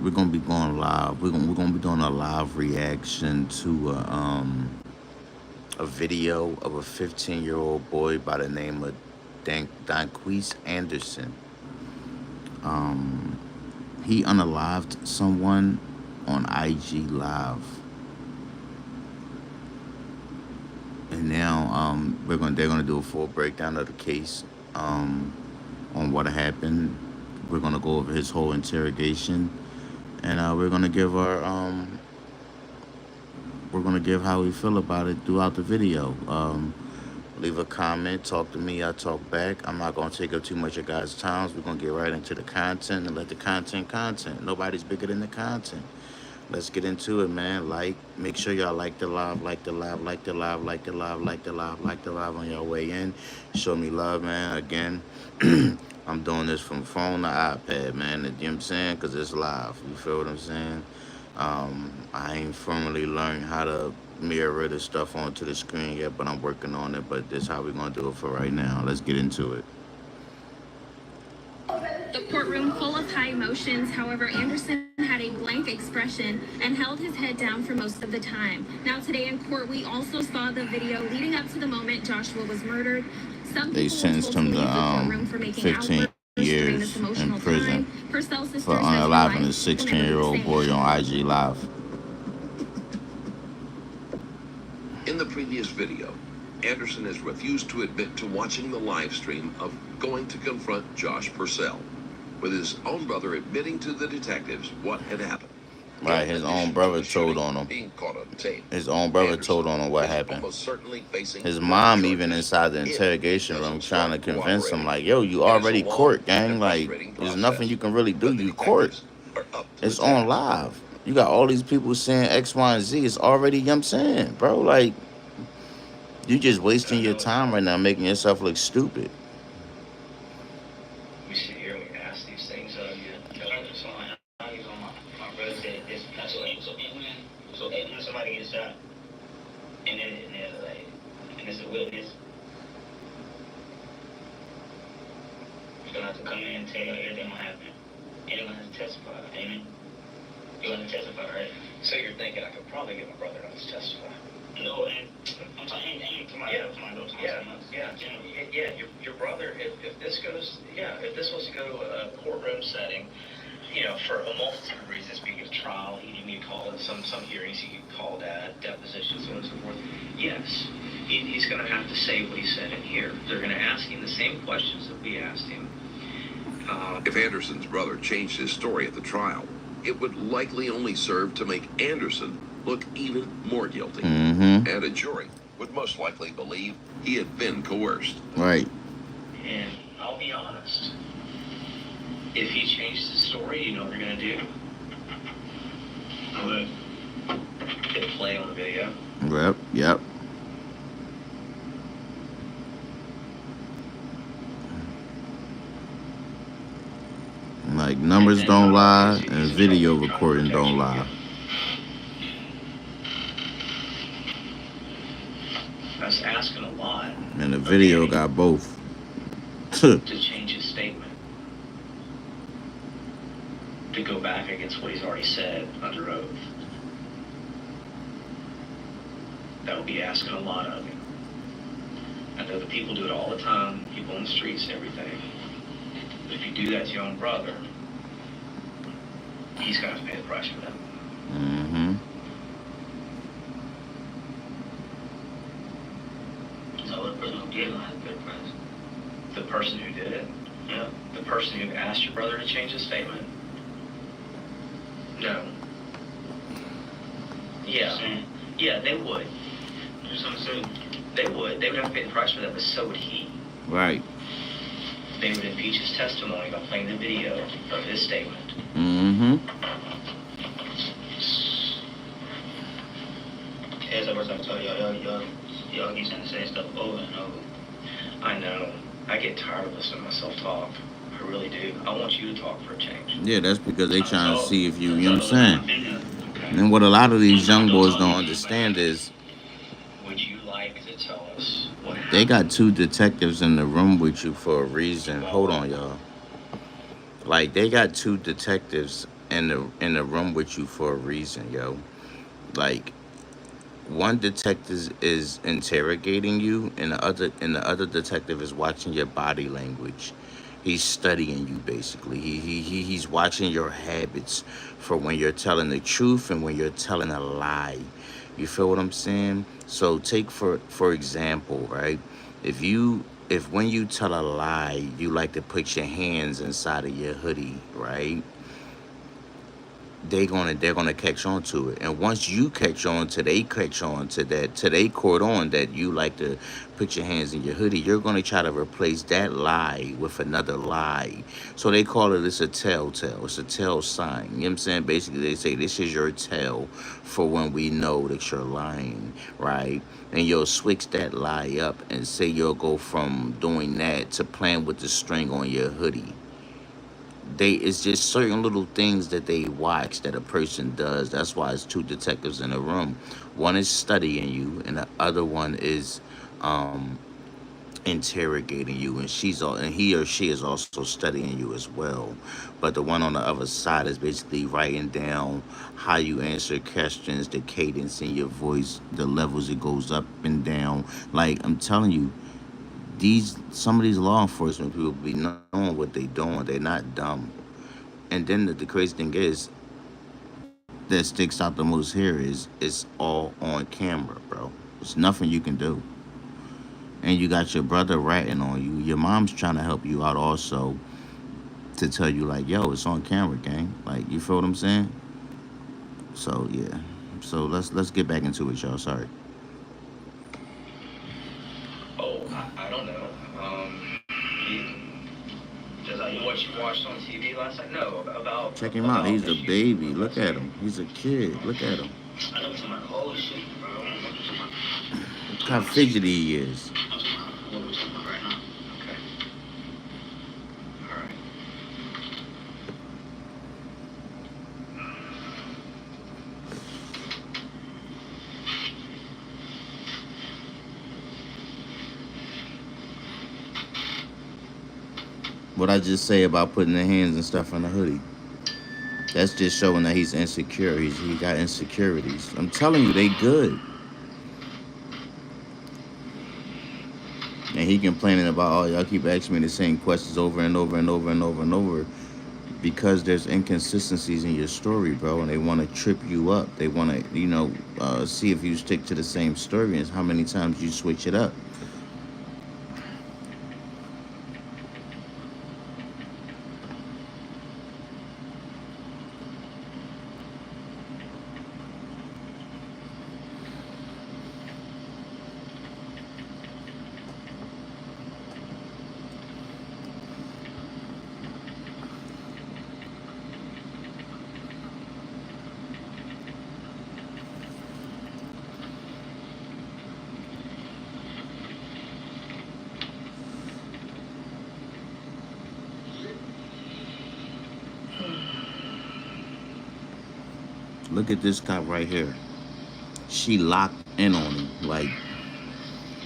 we're gonna be going live. We're gonna be doing a live reaction to a video of a 15-year-old boy by the name of Donquise Anderson. He unalived someone on IG Live, and now they're gonna do a full breakdown of the case, on what happened. We're gonna go over his whole interrogation, and we're gonna give how we feel about it throughout the video. Leave a comment, talk to me, I talk back. I'm not gonna take up too much of guys' times. We're gonna get right into the content and let the content. Nobody's bigger than the content. Let's get into it, man. Make sure y'all like the live, like the live, like the live, like the live, like the live, like the live on your way in. Show me love, man. Again, I'm doing this from phone to iPad, man. You know what I'm saying? Because it's live. You feel what I'm saying? I ain't formally learned how to mirror the stuff onto the screen yet, but I'm working on it. But this is how we're going to do it for right now. Let's get into it. The courtroom full of high emotions. However, Anderson had a blank expression and held his head down for most of the time. Now, today in court, we also saw the video leading up to the moment Joshua was murdered. Some They people were sentenced told to him leave the to courtroom for making 15 outbursts during years this in emotional prison time. Purcell for sisters says her unaliving a life will never be the 16-year-old boy same. on IG Live. In the previous video, Anderson has refused to admit to watching the live stream of going to confront Josh Purcell, with his own brother admitting to the detectives what had happened. Right, his own brother told on him. Being caught on tape. His own brother Anderson told on him what is happened. almost certainly facing His drug mom charges even inside the if interrogation he room doesn't trying to start convince him, cooperating. like, yo, you It is a already long court, gang. and Like, frustrating there's process, nothing you can really do. but the You court. detectives are up to It's the on task. live. You got all these people saying X, Y, and Z. It's already, you know what I'm saying, bro, like, you just wasting your time right now making yourself look stupid. We sit here, we ask these things of you. So I was on my brother said this. So when somebody gets shot and it's a witness, you're gonna have to come in and tell you everything what happened. And you're gonna have to testify. Amen. You're gonna testify, right? So you're thinking I could probably get my brother to testify. No, and I'm talking, your brother, if this goes, if this was to go to a courtroom setting, for a multitude of reasons, being a trial, he can be called in some hearings, he can be called at depositions, so on and so forth. Yes, he's going to have to say what he said in here. They're going to ask him the same questions that we asked him. If Anderson's brother changed his story at the trial, it would likely only serve to make Anderson look even more guilty. Mm-hmm. And a jury would most likely believe he had been coerced. Right. And I'll be honest, if he changed his story, you know what they're going to do? I'm going to hit play on the video. Yep. Like, numbers don't lie and video recording don't lie. That's asking a lot. And the video got both. To change his statement. To go back against what he's already said under oath. That would be asking a lot of him. I know the people do it all the time, people on the streets and everything. But if you do that to your own brother, he's going to have to pay the price for that. Mm-hmm. So the person who did it had to pay the price. The person who did it? Yeah. The person who asked your brother to change his statement? No. Yeah. Yeah, they would. They would. They would have to pay the price for that, but so would he. Right. They would impeach his testimony by playing the video of his statement. Mm-hmm. As I was telling y'all keep saying the same stuff over and over. I know. I get tired of listening to myself talk. I really do. I want you to talk for a change. Yeah, that's because they trying to see if you know what I'm saying? And what a lot of these young boys don't understand is Would you like to tell us what happened? they got two detectives in the room with you for a reason. Hold on, y'all. Like, they got two detectives in the room with you for a reason, yo. Like, one detective is interrogating you, and the other detective is watching your body language. He's studying you basically. He's watching your habits for when you're telling the truth and when you're telling a lie. You feel what I'm saying? So take for example, right? If when you tell a lie, you like to put your hands inside of your hoodie, right? They're gonna catch on to it. And once you catch on to that, to they caught on that you like to put your hands in your hoodie, you're gonna try to replace that lie with another lie. So they call it, it's a telltale. It's a tell sign. You know what I'm saying? Basically they say this is your tell for when we know that you're lying, right? And you'll switch that lie up and say you'll go from doing that to playing with the string on your hoodie. It's just certain little things that they watch that a person does. That's why it's two detectives in a room. One is studying you and the other one is um interrogating you, and he or she is also studying you as well. But the one on the other side is basically writing down how you answer questions, the cadence in your voice, the levels it goes up and down. Like, I'm telling you, these some of these law enforcement people be knowing what they doing. They're not dumb. And then the crazy thing is, that sticks out the most here is it's all on camera, bro. There's nothing you can do. And you got your brother ratting on you. Your mom's trying to help you out also to tell you like, yo, it's on camera, gang. Like, you feel what I'm saying? So yeah. So let's get back into it, y'all. Sorry. Oh, I don't know. You, does I know what you watched on TV last night? No, Check him out. about He's the a shooting baby. with Look last at night. him. He's a kid. Look at him. I know it's talking about all the shooting, bro. I don't know what you're talking Look about. how fidgety he is. I'm talking about what we're talking about right now. Okay. All right. What I just say about putting the hands and stuff on the hoodie. That's just showing that he's insecure. He got insecurities. I'm telling you, they good. And he complaining about, oh, y'all keep asking me the same questions over and over and over and over and over because there's inconsistencies in your story, bro, and they want to trip you up. They want to, see if you stick to the same story and how many times you switch it up. Look at this cop right here. She locked in on him. Like,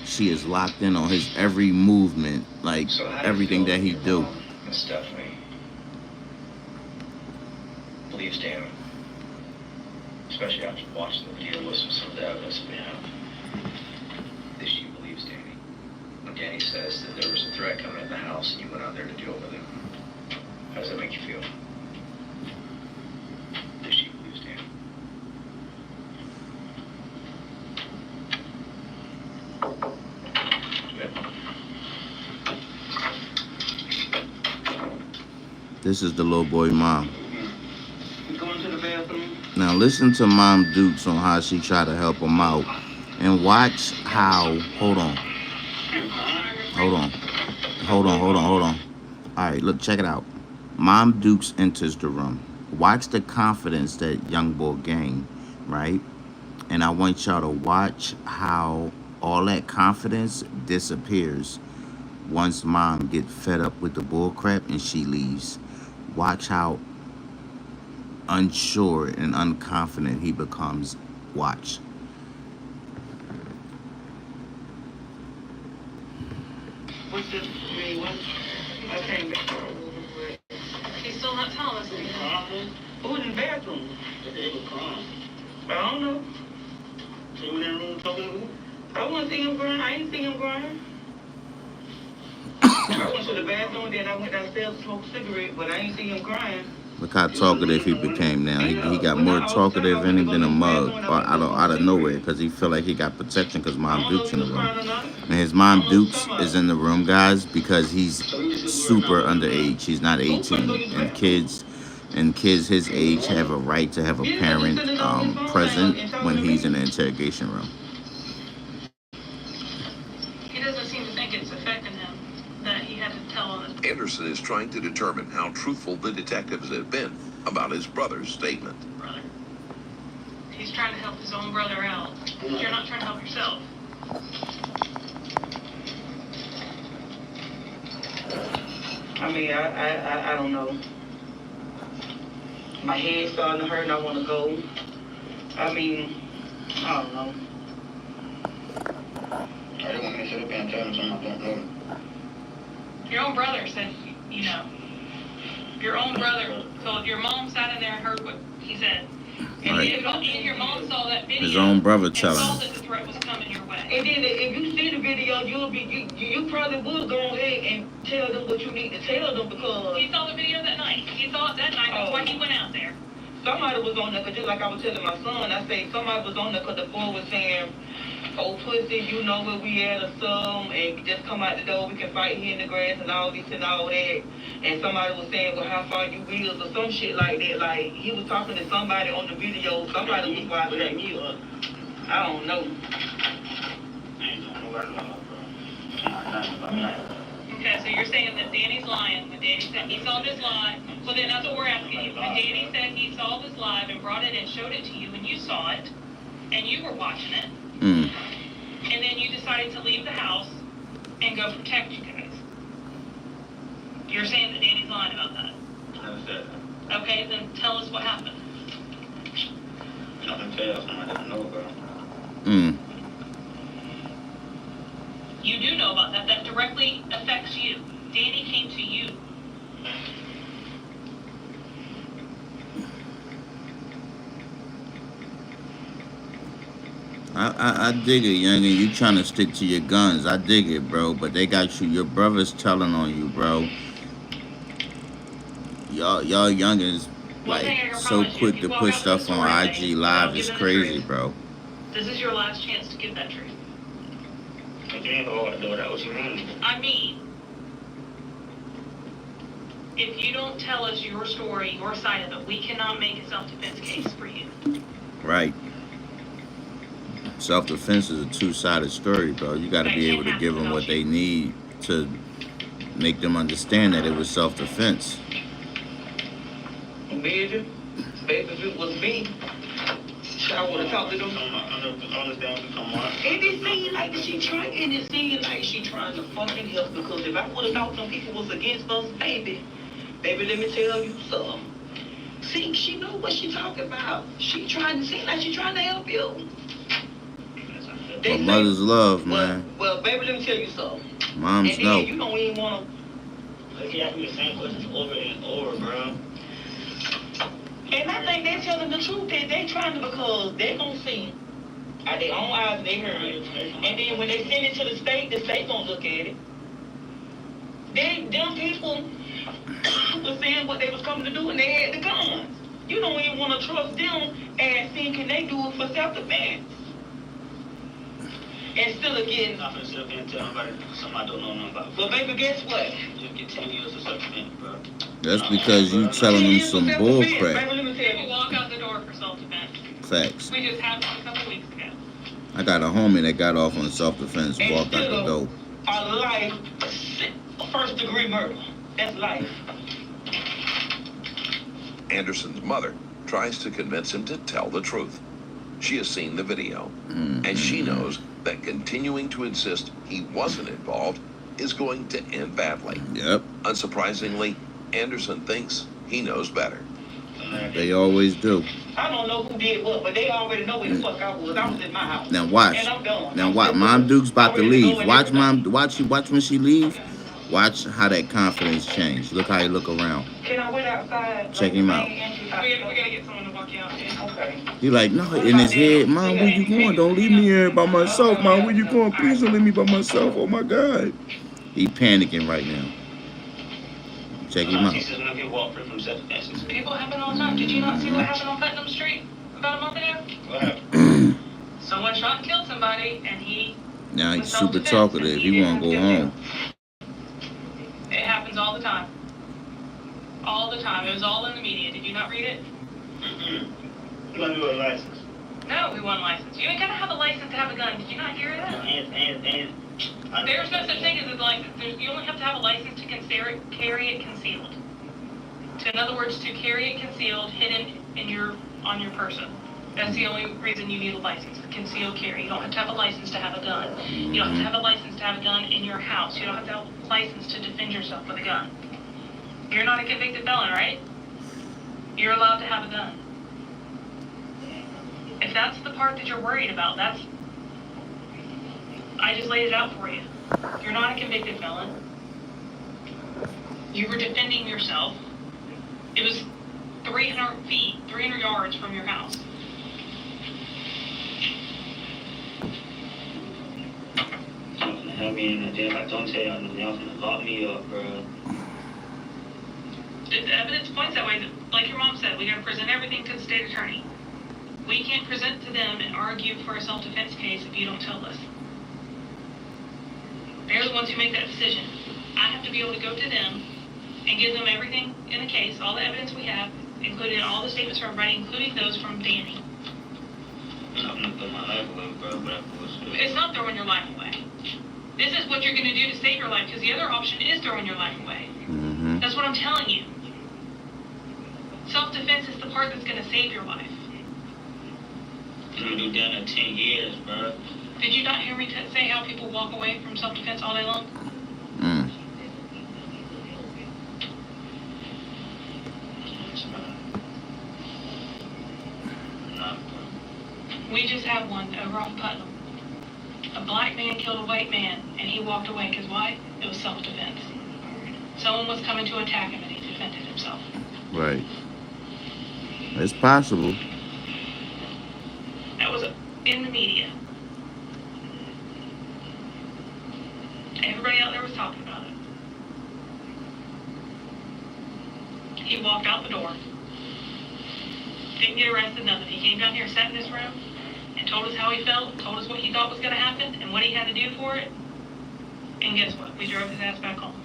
she is locked in on his every movement, like So how do you everything feel that that he your do. mom, Miss Stephanie, believes Danny? Especially after watching the video with some of the evidence we have. That she believes Danny. When Danny says that there was a threat coming in the house and you went out there to deal with it. How does that make you feel? That she believes Danny. Good. This is the little boy mom. You going to the bathroom? Now listen to Mom Dukes on how she try to help him out, and watch how. Hold on, hold on, hold on. All right, look, check it out. Mom Dukes enters the room. Watch the confidence that young boy gained, right? And I want y'all to watch how all that confidence disappears once mom get fed up with the bull crap and she leaves. Watch how unsure and unconfident he becomes. Watch. What's this? I mean, what? Okay. He's still not telling us anything. Who was in the bathroom? They were crying. I don't know. He was in the room talking to who? I want to see him crying. I ain't see him crying. I went to the bathroom, then I went downstairs to smoke a cigarette, but I ain't see him crying. Look how talkative he became now. He got more talkative in him than a mug, or out of nowhere, because he feel like he got protection because Mom Duke's in the room. And his Mom Dukes is in the room, guys, because he's super underage. He's not 18, and kids his age have a right to have a parent present when he's in the interrogation room. He doesn't seem to think it's affecting him that he had to tell on his. Anderson is trying to determine how truthful the detectives have been about his brother's statement. Brother. He's trying to help his own brother out. You're not trying to help yourself. I mean, I don't know. My head's starting to hurt and I want to go. I mean, I don't know. I don't want to sit up and tell him something I don't know. Your own brother said, you know. Your own brother told your mom sat in there and heard what he said. And Right. Your mom saw that video. His own brother telling and saw him. that the threat was coming your way. And then if you see the video, you probably would go ahead and tell them what you need to tell them because he saw the video that night. He saw it that night. That's why he went out there. Somebody was on there, cause just like I was telling my son, I said somebody was on there because the boy was saying, "Oh pussy, you know where we at or something, and just come out the door. We can fight here in the grass and all this and all that." And somebody was saying, "Well, how far you will?" or some shit like that. Like he was talking to somebody on the video. Somebody was watching that mute. I don't know. Okay, so you're saying that Danny's lying. When Danny said he saw this live, well then that's what we're asking you. When Danny said he saw this live and brought it and showed it to you, and you saw it, and you were watching it, and then you decided to leave the house and go protect you guys. You're saying that Danny's lying about that? Never said that. Okay, then tell us what happened. Nothing to tell, something I didn't know about. You do know about that. That directly affects you. Danny came to you. I dig it, youngin. You trying to stick to your guns. I dig it, bro. But they got you. Your brother's telling on you, bro. Y'all youngins, like, so quick to put stuff on IG Live. It's crazy, bro. This is your last chance to give that truth. I mean, if you don't tell us your story, your side of it, we cannot make a self-defense case for you. Right. Self-defense is a two-sided story, bro. You got to be able to give them what they need to make them understand that it was self-defense. Major, baby, if it was me, I would have talked to them. And it seemed like she trying, and it seemed like she trying to fucking help because if I would have thought some people was against us, baby, let me tell you something. See, she know what she talking about. She trying to seem like she trying to help you. But mothers love, man. Well, baby, let me tell you something. Moms and know. You don't even want to. They ask me the same questions over and over, bro. And I think they're telling the truth. They trying to because they're going to see out their own eyes they heard it. And then when they send it to the state going to look at it. Them people was saying what they was coming to do and they had the guns. You don't even want to trust them and see can they do it for self-defense. And still again. I'm not going to sit up here and tell nobody something I don't know nothing about. But baby, guess what? You get 10 years of self-defense, bro. That's because you telling them some bull crap. Baby, let me tell you. Walk out the door for self-defense. Facts. We just had one a couple weeks ago. I got a homie that got off on self-defense, walked out the door. A life, first-degree murder. That's life. Anderson's mother tries to convince him to tell the truth. She has seen the video, and she knows that continuing to insist he wasn't involved is going to end badly. Yep. Unsurprisingly, Anderson thinks he knows better. They always do. I don't know who did what, but they already know where the fuck I was. I was in my house. Now watch. And I'm gone. Now watch. Mom Duke's about to leave. Watch when she leave. Watch how that confidence changed. Look how he look around. Can I wait outside? Check him out. We gotta get someone to walk you out. Okay. He like, no, in his head, Mom, where you going? Don't leave me here by myself, Mom. Where you going? Please don't leave me by myself. Oh my God. He panicking right now. Check him out. People happen all the time. Did you not see what happened on Putnam Street about a month ago? What happened? Someone shot and killed somebody, and he. Now he's super talkative. He want to go home. It happens all the time. All the time. It was all in the media. Did you not read it? You want to do a license? No, we want a license. You ain't gotta have a license to have a gun. Did you not hear that? There's no such thing as a license. You only have to have a license to carry it concealed. In other words, to carry it concealed, hidden on your person. That's the only reason you need a license. Concealed carry. You don't have to have a license to have a gun. You don't have to have a license to have a gun in your house. You don't have to have a license to defend yourself with a gun. You're not a convicted felon, right? You're allowed to have a gun. If that's the part that you're worried about, I just laid it out for you. You're not a convicted felon. You were defending yourself. It was 300 feet, 300 yards from your house. I mean, if I don't tell y'all, y'all gonna lock me up, bro. The evidence points that way. Like your mom said, we gotta present everything to the state attorney. We can't present to them and argue for a self-defense case if you don't tell us. They're the ones who make that decision. I have to be able to go to them and give them everything in the case, all the evidence we have, including all the statements from everybody, including those from Danny. I'm gonna throw my life away, bro, but It's not throwing your life away. This is what you're gonna do to save your life, because the other option is throwing your life away. Mm-hmm. That's what I'm telling you. Self-defense is the part that's gonna save your life. I'm gonna do that in 10 years, bro. Did you not hear me say how people walk away from self-defense all day long? Mm. We just had one over off Putnam. A black man killed a white man, and he walked away because why? It was self-defense. Someone was coming to attack him, and he defended himself. Right. It's possible. That was in the media. Everybody out there was talking about it. He walked out the door. Didn't get arrested, nothing. He came down here, sat in this room, and told us how he felt, told us what he thought was going to happen, and what he had to do for it. And guess what? We drove his ass back home.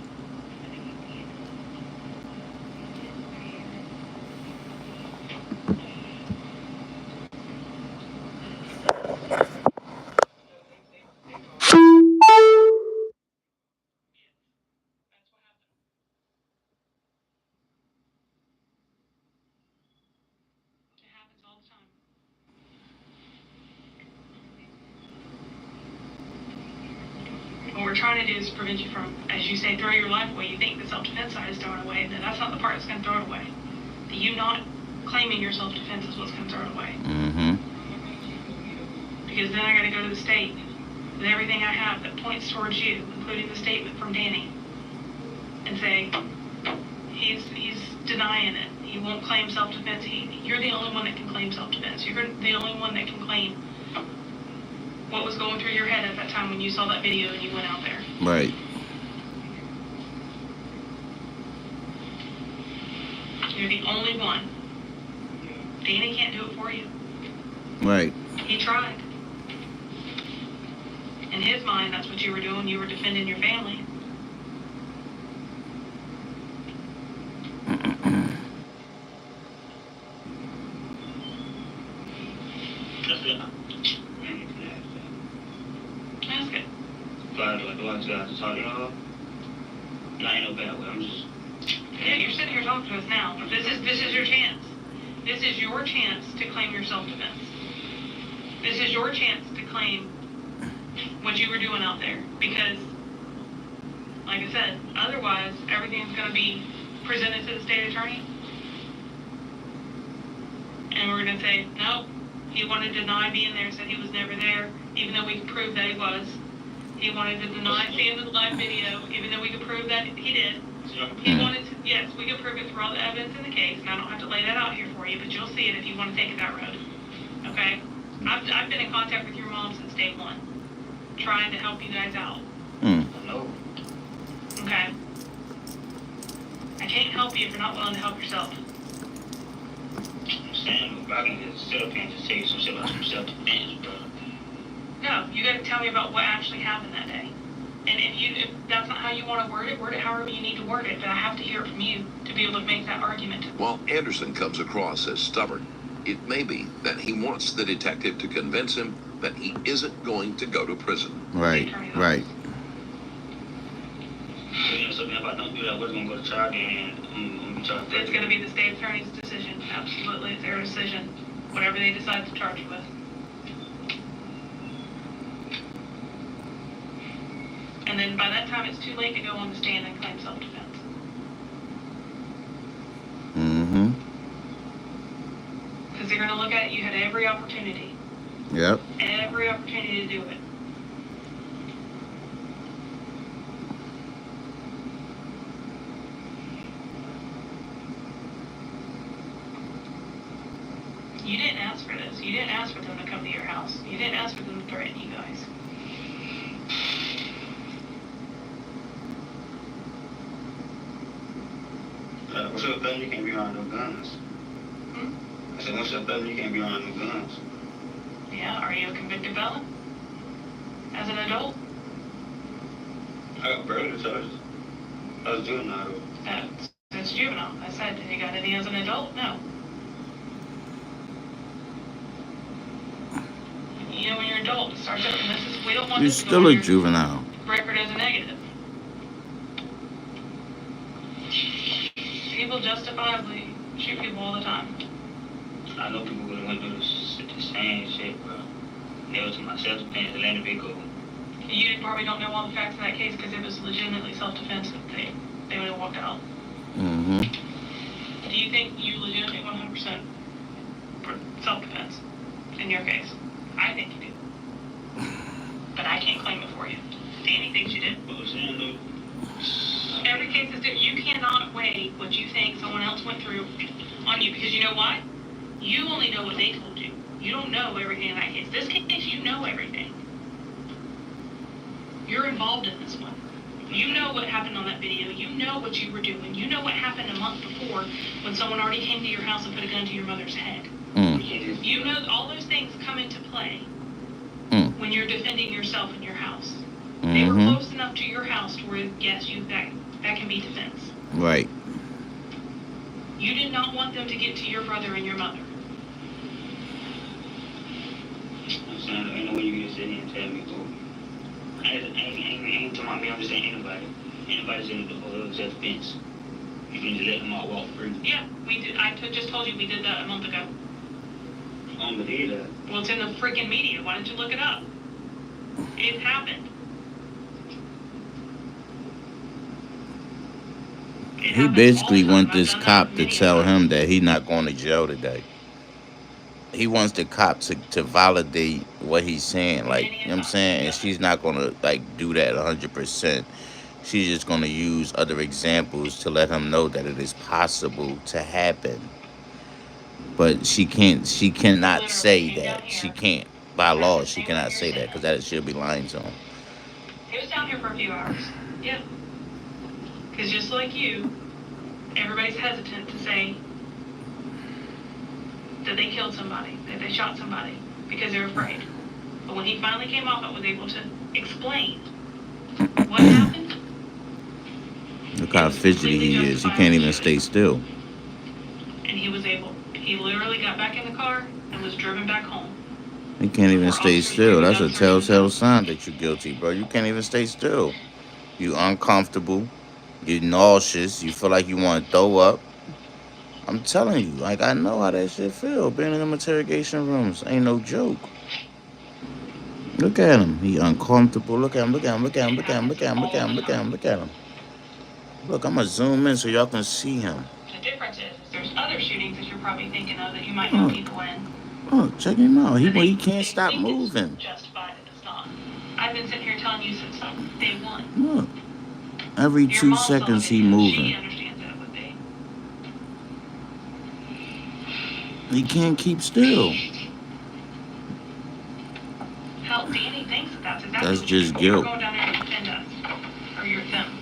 It happens all the time. What we're trying to do is prevent you from, as you say, throw your life away. You think the self-defense side is throwing away, then that's not the part that's going to throw it away. The you not claiming your self-defense is what's going to throw it away. Mm-hmm. Because then I got to go to the state with everything I have that points towards you, including the statement from Danny, and say, he's denying it. He won't claim self-defense. You're the only one that can claim self-defense. You're the only one that can claim what was going through your head at that time when you saw that video and you went out there. Right. You're the only one. Danny can't do it for you. Right. He tried. In his mind, that's what you were doing. You were defending your family. That's good. That's good. Do I have to talk to y'all? No, ain't no bad way. I'm just. Yeah, you're sitting here talking to us now. This is your chance. This is your chance to claim your self-defense. This is your chance to claim what you were doing out there. Because, like I said, otherwise everything's going to be presented to the state attorney. And we're going to say, nope, he wanted to deny being there, said he was never there, even though we could prove that he was. He wanted to deny seeing the live video, even though we could prove that he did. He wanted to, yes, we could prove it through all the evidence in the case, and I don't have to lay that out here for you, but you'll see it if you want to take it that road. Okay? I've been in contact with your mom since day one, trying to help you guys out. No. Okay? I can't help you if you're not willing to help yourself. I'm saying, if I can just sit up here and just tell you some shit about some self-defense, bro. No, you got to tell me about what actually happened that day. And if that's not how you want to word it however you need to word it. But I have to hear it from you to be able to make that argument. While Anderson comes across as stubborn, it may be that he wants the detective to convince him that he isn't going to go to prison. Right, right. You know, so if I don't do that, we're going to go to trial and I'm going to charge. It's going to be the state attorney's decision. Absolutely, it's their decision. Whatever they decide to charge you with. And then by that time, it's too late to go on the stand and claim self-defense. Mm-hmm. Because they're going to look at it, you had every opportunity. Yep. Every opportunity to do it. You didn't ask for this. You didn't ask for them to come to your house. You didn't ask for them to threaten you guys. What's up, fellas? You can't be around no guns. I said, what's up, fellas? You can't be around no guns. Yeah, are you a convicted felon? As an adult? I got burglary charges. I was juvenile. That's juvenile. I said, have you got any as an adult? No. You know, when you're an adult, it starts up, and we don't want You're this to go still on a your juvenile. record as a negative. People justifiably shoot people all the time. I know people would have went through the same shit, bro. They was to my self-defense, they let it be go. You probably don't know all the facts of that case because it was legitimately self-defense. They would have walked out. Mm-hmm. Do you think you legitimately 100% for self-defense in your case? I think you do. But I can't claim it for you. Danny thinks you did. What was saying, though? Every case is different. You cannot weigh what you think someone else went through on you because you know why? You only know what they told you. You don't know everything in that case. This case, you know everything. You're involved in this one. You know what happened on that video. You know what you were doing. You know what happened a month before when someone already came to your house and put a gun to your mother's head. You know all those things come into play when you're defending yourself in your house. They were close enough to your house to where, yes, that can be defense. Right. You did not want them to get to your brother and your mother. I'm saying, ain't no way you can sit here and tell me, bro. I ain't talking about me, I'm just saying anybody. Anybody's in the self-defense. You can just let them all walk free. Yeah, we did. Just told you we did that a month ago. I don't believe that. Well, it's in the freaking media. Why don't you look it up? It happened. He basically wants this cop to tell him that he's not going to jail today. He wants the cop to validate what he's saying. Like, you know what I'm saying? And she's not going to, like, do that 100%. She's just going to use other examples to let him know that it is possible to happen. But she cannot say that. She can't. By law, she cannot say that because that she'll be lying to him. He was down here for a few hours. Yeah. Because just like you, everybody's hesitant to say that they killed somebody, that they shot somebody, because they're afraid. But when he finally came off, I was able to explain what happened. Look how fidgety he is. He can't even stay still. And he was able. He literally got back in the car and was driven back home. He can't even stay still. That's a telltale sign that you're guilty, bro. You can't even stay still. You uncomfortable. You're nauseous. You feel like you want to throw up. I'm telling you, like, I know how that shit feel. Being in them interrogation rooms ain't no joke. Look at him. He uncomfortable. Look at him. Look at him. Look at him. Look at him. Look at him. Look at him. Look at him. Look at him. Look, I'm gonna zoom in so y'all can see him. The difference is there's other shootings that you're probably thinking of that you might know people in. Oh, check him out. He can't stop moving. Justified, it's not. I I've been sitting here telling you since day one. Look, every Your 2 mom saw the seconds he video. She moving. understands that would be. He can't keep still. Hell, Danny thinks that's exactly That's what just you're guilt. going down there to defend us. Or you're them.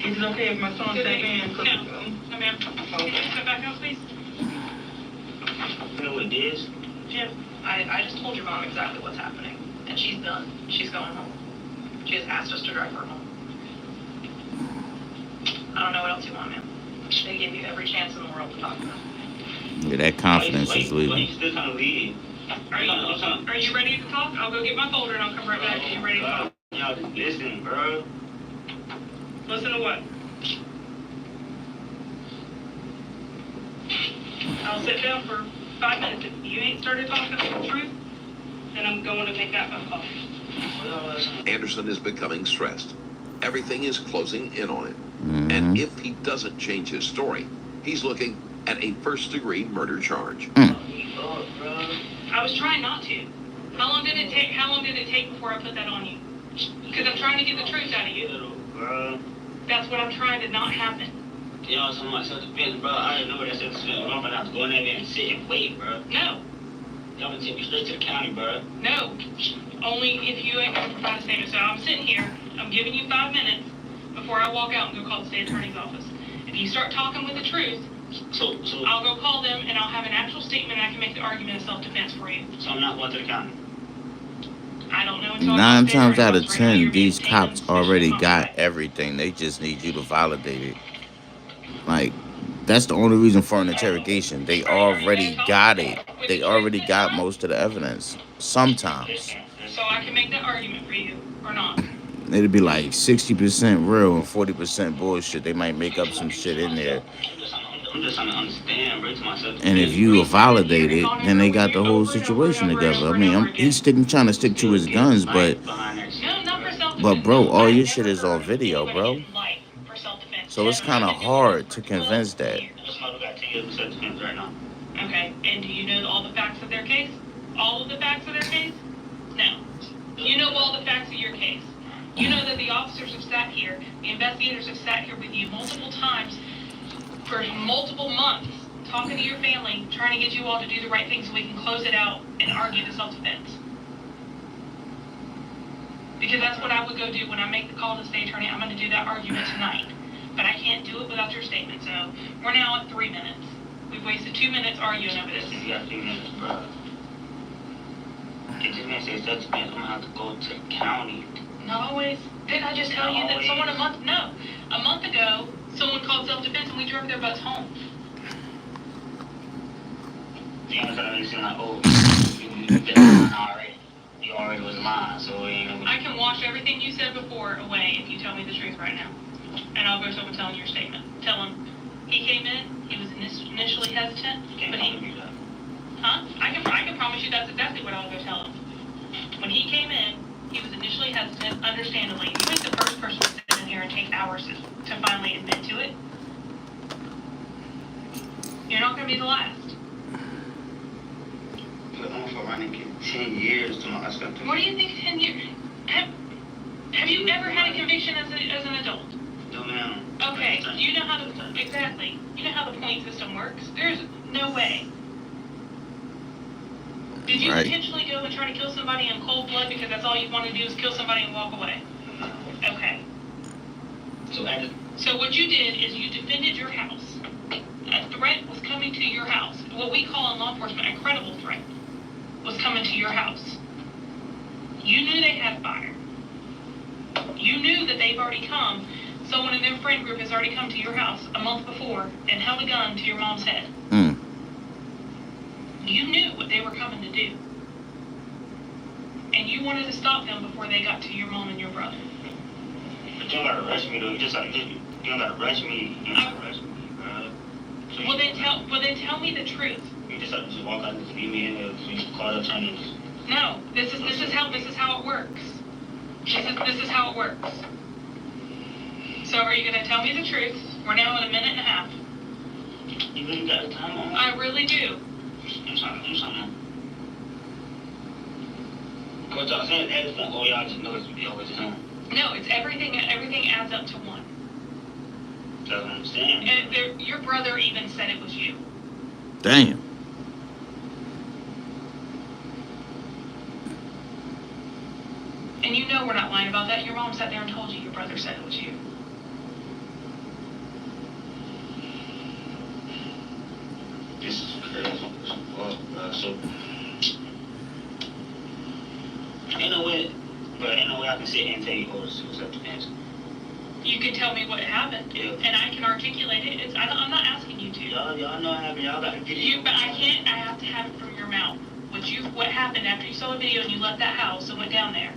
Is it okay if my son step in? No. No, ma'am. Can you step back out, please? You know what it is? Jim, I just told your mom exactly what's happening. And she's done. She's going home. She has asked us to drive her home. I don't know what else you want, ma'am. They gave you every chance in the world to talk to them. Yeah, that confidence is Why leaving. you still trying to leave? Are you ready to talk? I'll go get my folder and I'll come right back. Are you ready to talk? Y'all just listen, bro. Listen to what? I'll sit down for 5 minutes. If you ain't started talking the truth, then I'm going to make that phone call. Anderson is becoming stressed. Everything is closing in on him. Mm-hmm. And if he doesn't change his story, he's looking at a first-degree murder charge. I was trying not to. How long did it take before I put that on you? Because I'm trying to get the truth out of you. Bro. That's what I'm trying to not happen. You know, some of my self-defense, bro. I didn't know what that self-defense was. I'm gonna have to go in there and sit and wait, bro. No. Y'all gonna take me straight to the county, bro. No. Only if you ain't gonna provide a statement. So I'm sitting here, I'm giving you 5 minutes before I walk out and go call the state attorney's office. If you start talking with the truth, So I'll go call them and I'll have an actual statement and I can make the argument of self-defense for you. So I'm not going to the county. I don't know until I 9 go times there. out of Right now, 10, you're being these taken cops suspicion already of got homicide. everything. They just need you to validate it. Like, that's the only reason for an interrogation. They already got it. They already got most of the evidence. Sometimes. So I can make that argument for you or not. It'd be like 60% real and 40% bullshit. They might make up some shit in there. I'm just trying to understand, bro, to myself. And if you validate it, then they got the whole situation together. I mean, he's trying to stick to his guns, but No, not for self-defense. bro, all I your have shit never is on hurt video, anybody bro. in life for self-defense. So it's I've kind of been doing hard this to for convince 12 that. years. This mother got 10 years of self-defense right now. Okay, and do you know all the facts of their case? All of the facts of their case? No. You know all the facts of your case. You know that the officers have sat here, the investigators have sat here with you multiple times for multiple months, talking to your family, trying to get you all to do the right thing so we can close it out and argue the self-defense. Because that's what I would go do when I make the call to the state attorney. I'm going to do that argument tonight. But I can't do it without your statement. So we're now at 3 minutes. We've wasted 2 minutes arguing over this. You got 3 minutes, bro. If this man says self-defense, I'm gonna have to go to the county. Not always. Didn't I just tell you that someone a month ago, someone called self-defense and we drove their butts home. You know, trying to make it seem like, oh, you been lying already. You already was lying, so you ain't gonna... I can wash everything you said before away if you tell me the truth right now. And I'll go so and tell him your statement. Tell him he came in, he was initially hesitant, but he... Huh? I can promise you that's exactly what I'll go tell him. When he came in, he was initially hesitant, understandably. You ain't the first person to sit in here and take hours to finally admit to it. You're not going to be the last. But I'm for running 10 years to my husband. What do you think 10 years? Have you ever had a conviction as an adult? No, ma'am. Okay, you know how exactly. You know how the point system works? There's no way. Did you intentionally go and try to kill somebody in cold blood because that's all you want to do is kill somebody and walk away? Okay. So what you did is you defended your house. A threat was coming to your house. What we call in law enforcement a credible threat was coming to your house. You knew they had fire. You knew that they've already come. Someone in their friend group has already come to your house a month before and held a gun to your mom's head. You knew what they were coming to do. And you wanted to stop them before they got to your mom and your brother. But you don't gotta arrest me, though. You don't gotta arrest me. You don't gotta arrest me, bro. So well, then tell me the truth. You just have to walk out and just leave me in there. So you can call the attorneys. No, this is how it works. This is how it works. So are you gonna tell me the truth? We're now at 1.5 minutes. You really got the time on? I really do. I'm trying to do something. What y'all saying at this point, or y'all just know it's him? No, it's everything. Everything adds up to one. Doesn't understand. And your brother even said it was you. Damn. And you know we're not lying about that. Your mom sat there and told you your brother said it was you. This is crazy. So, ain't no way, but ain't no way I can sit here and tell you, oh, it's self-defense. You can tell me what happened, Yeah. and I can articulate it. I'm not asking you to. Y'all know what happened. Y'all got a video. But I can't. I have to have it from your mouth. What happened after you saw the video and you left that house and went down there?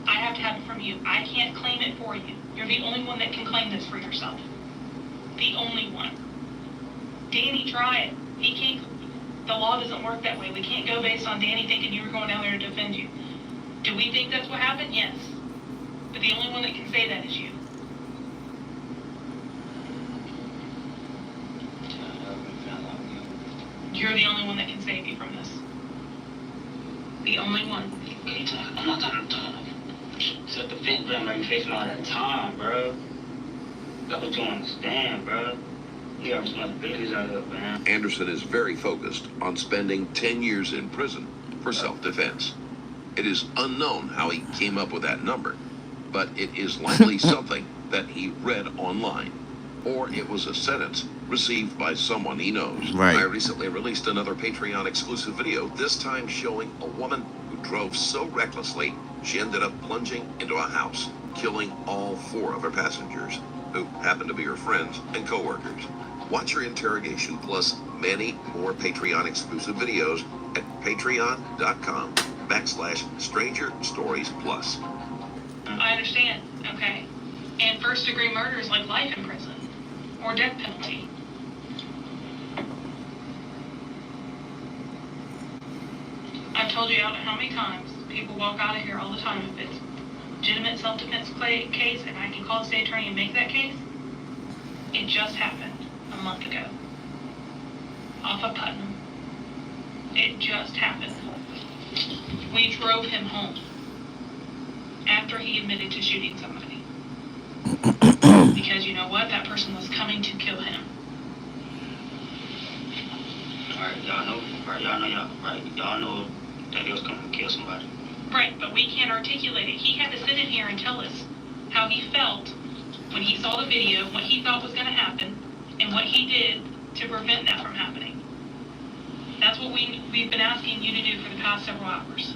I have to have it from you. I can't claim it for you. You're the only one that can claim this for yourself. The only one. Danny tried. He can't. The law doesn't work that way. We can't go based on Danny thinking you were going down there to defend you. Do we think that's what happened? Yes. But the only one that can say that is you. You're the only one that can save you from this. The only one. I'm not talking about self-defense, bro. I'm facing all that time, bro. That's what you understand, bro. You got responsibilities out of it, man. Anderson is very focused on spending 10 years in prison for self-defense. It is unknown how he came up with that number, but it is likely something that he read online, or it was a sentence received by someone he knows. Right. I recently released another Patreon exclusive video, this time showing a woman who drove so recklessly she ended up plunging into a house, killing all 4 of her passengers, who happened to be her friends and co-workers. Watch her interrogation plus many more Patreon exclusive videos at patreon.com/Stranger Stories Plus. I understand, okay? And first degree murder is like life in prison or death penalty. I've told you how many times people walk out of here all the time if it's legitimate self-defense case and I can call the state attorney and make that case. It just happened a month ago off of Putnam. It just happened. We drove him home after he admitted to shooting somebody. Because you know what? That person was coming to kill him. Y'all know that he was coming to kill somebody. Right, but we can't articulate it. He had to sit in here and tell us how he felt when he saw the video, what he thought was going to happen, and what he did to prevent that from happening. That's what we've been asking you to do for the past several hours.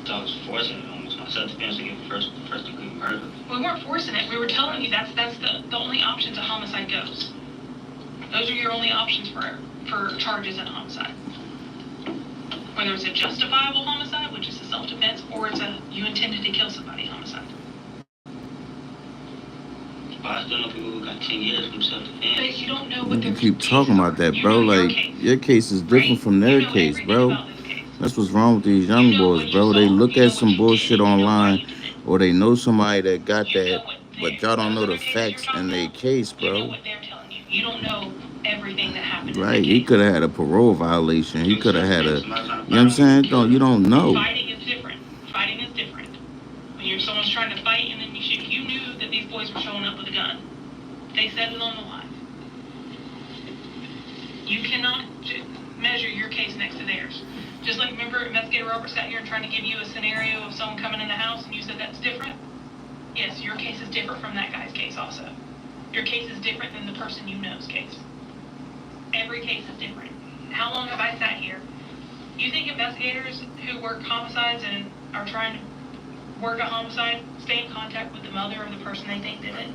I was forcing it on self-defense to get first degree murder. We weren't forcing it. We were telling you that's the only option to homicide goes. Those are your only options for charges in a homicide. Whether it's a justifiable homicide, which is a self-defense, or it's a you intended to kill somebody homicide. But I still know people who got 10 years from self-defense. But you don't know what You their keep case talking is. about that, You bro. know your Like, case, your case is different right? from their You know case, everything bro. about this case. That's what's wrong with these young You know boys, what bro. you They saw. look You know at some what you bullshit did. You know why online, you did it. or they know somebody that got You know that, what but y'all don't know the those other cases you're facts talking in their about, case, you know bro. what they're telling you. You don't know everything that happened in Right? that He case. could have had a parole violation. He could have had a, you know what I'm saying? You don't know. Fighting is different. Fighting is different. When someone's trying to fight and then you shoot, you knew that these boys were showing up with a gun. They said it on the live. You cannot measure your case next to theirs. Just like, remember, Investigator Robert sat here and tried to give you a scenario of someone coming in the house and you said that's different? Yes, your case is different from that guy's case also. Your case is different than the person you know's case. Every case is different. How long have I sat here? You think investigators who work homicides and are trying to work a homicide stay in contact with the mother of the person they think did it?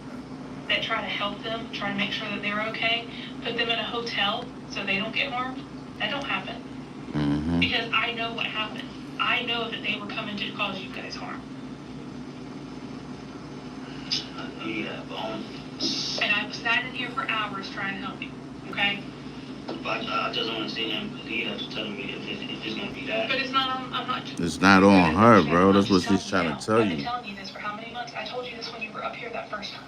That try to help them, try to make sure that they're okay, put them in a hotel so they don't get harmed? That don't happen. Mm-hmm. Because I know what happened. I know that they were coming to cause you guys harm. Yeah, but And I've sat in here for hours trying to help you, okay? I just don't want to sit here and believe that you're telling me if it's going to be that. But it's not on, I'm not... It's not on her, bro. That's what she's trying to tell I've been you. telling you this for how many months? I told you this when you were up here that first time.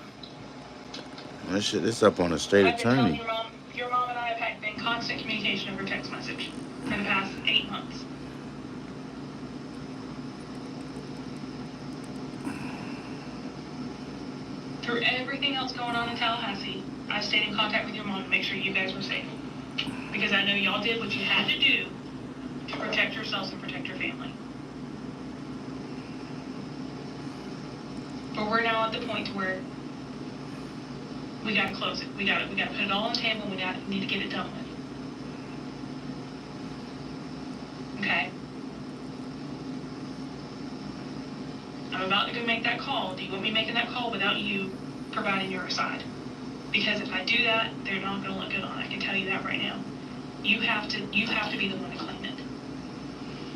That shit, it's up on the state I've been telling attorney. your mom and I have had been constant communication over text message for the past 8 months. everything else going on in Tallahassee, I stayed in contact with your mom to make sure you guys were safe. Because I know y'all did what you had to do to protect yourselves and protect your family. But we're now at the point where we gotta close it. We gotta put it all on the table. We need to get it done with. Okay. I'm about to go make that call. Do you want me making that call without you providing your side? Because if I do that, they're not gonna look good on it. I can tell you that right now. You have to be the one to claim it.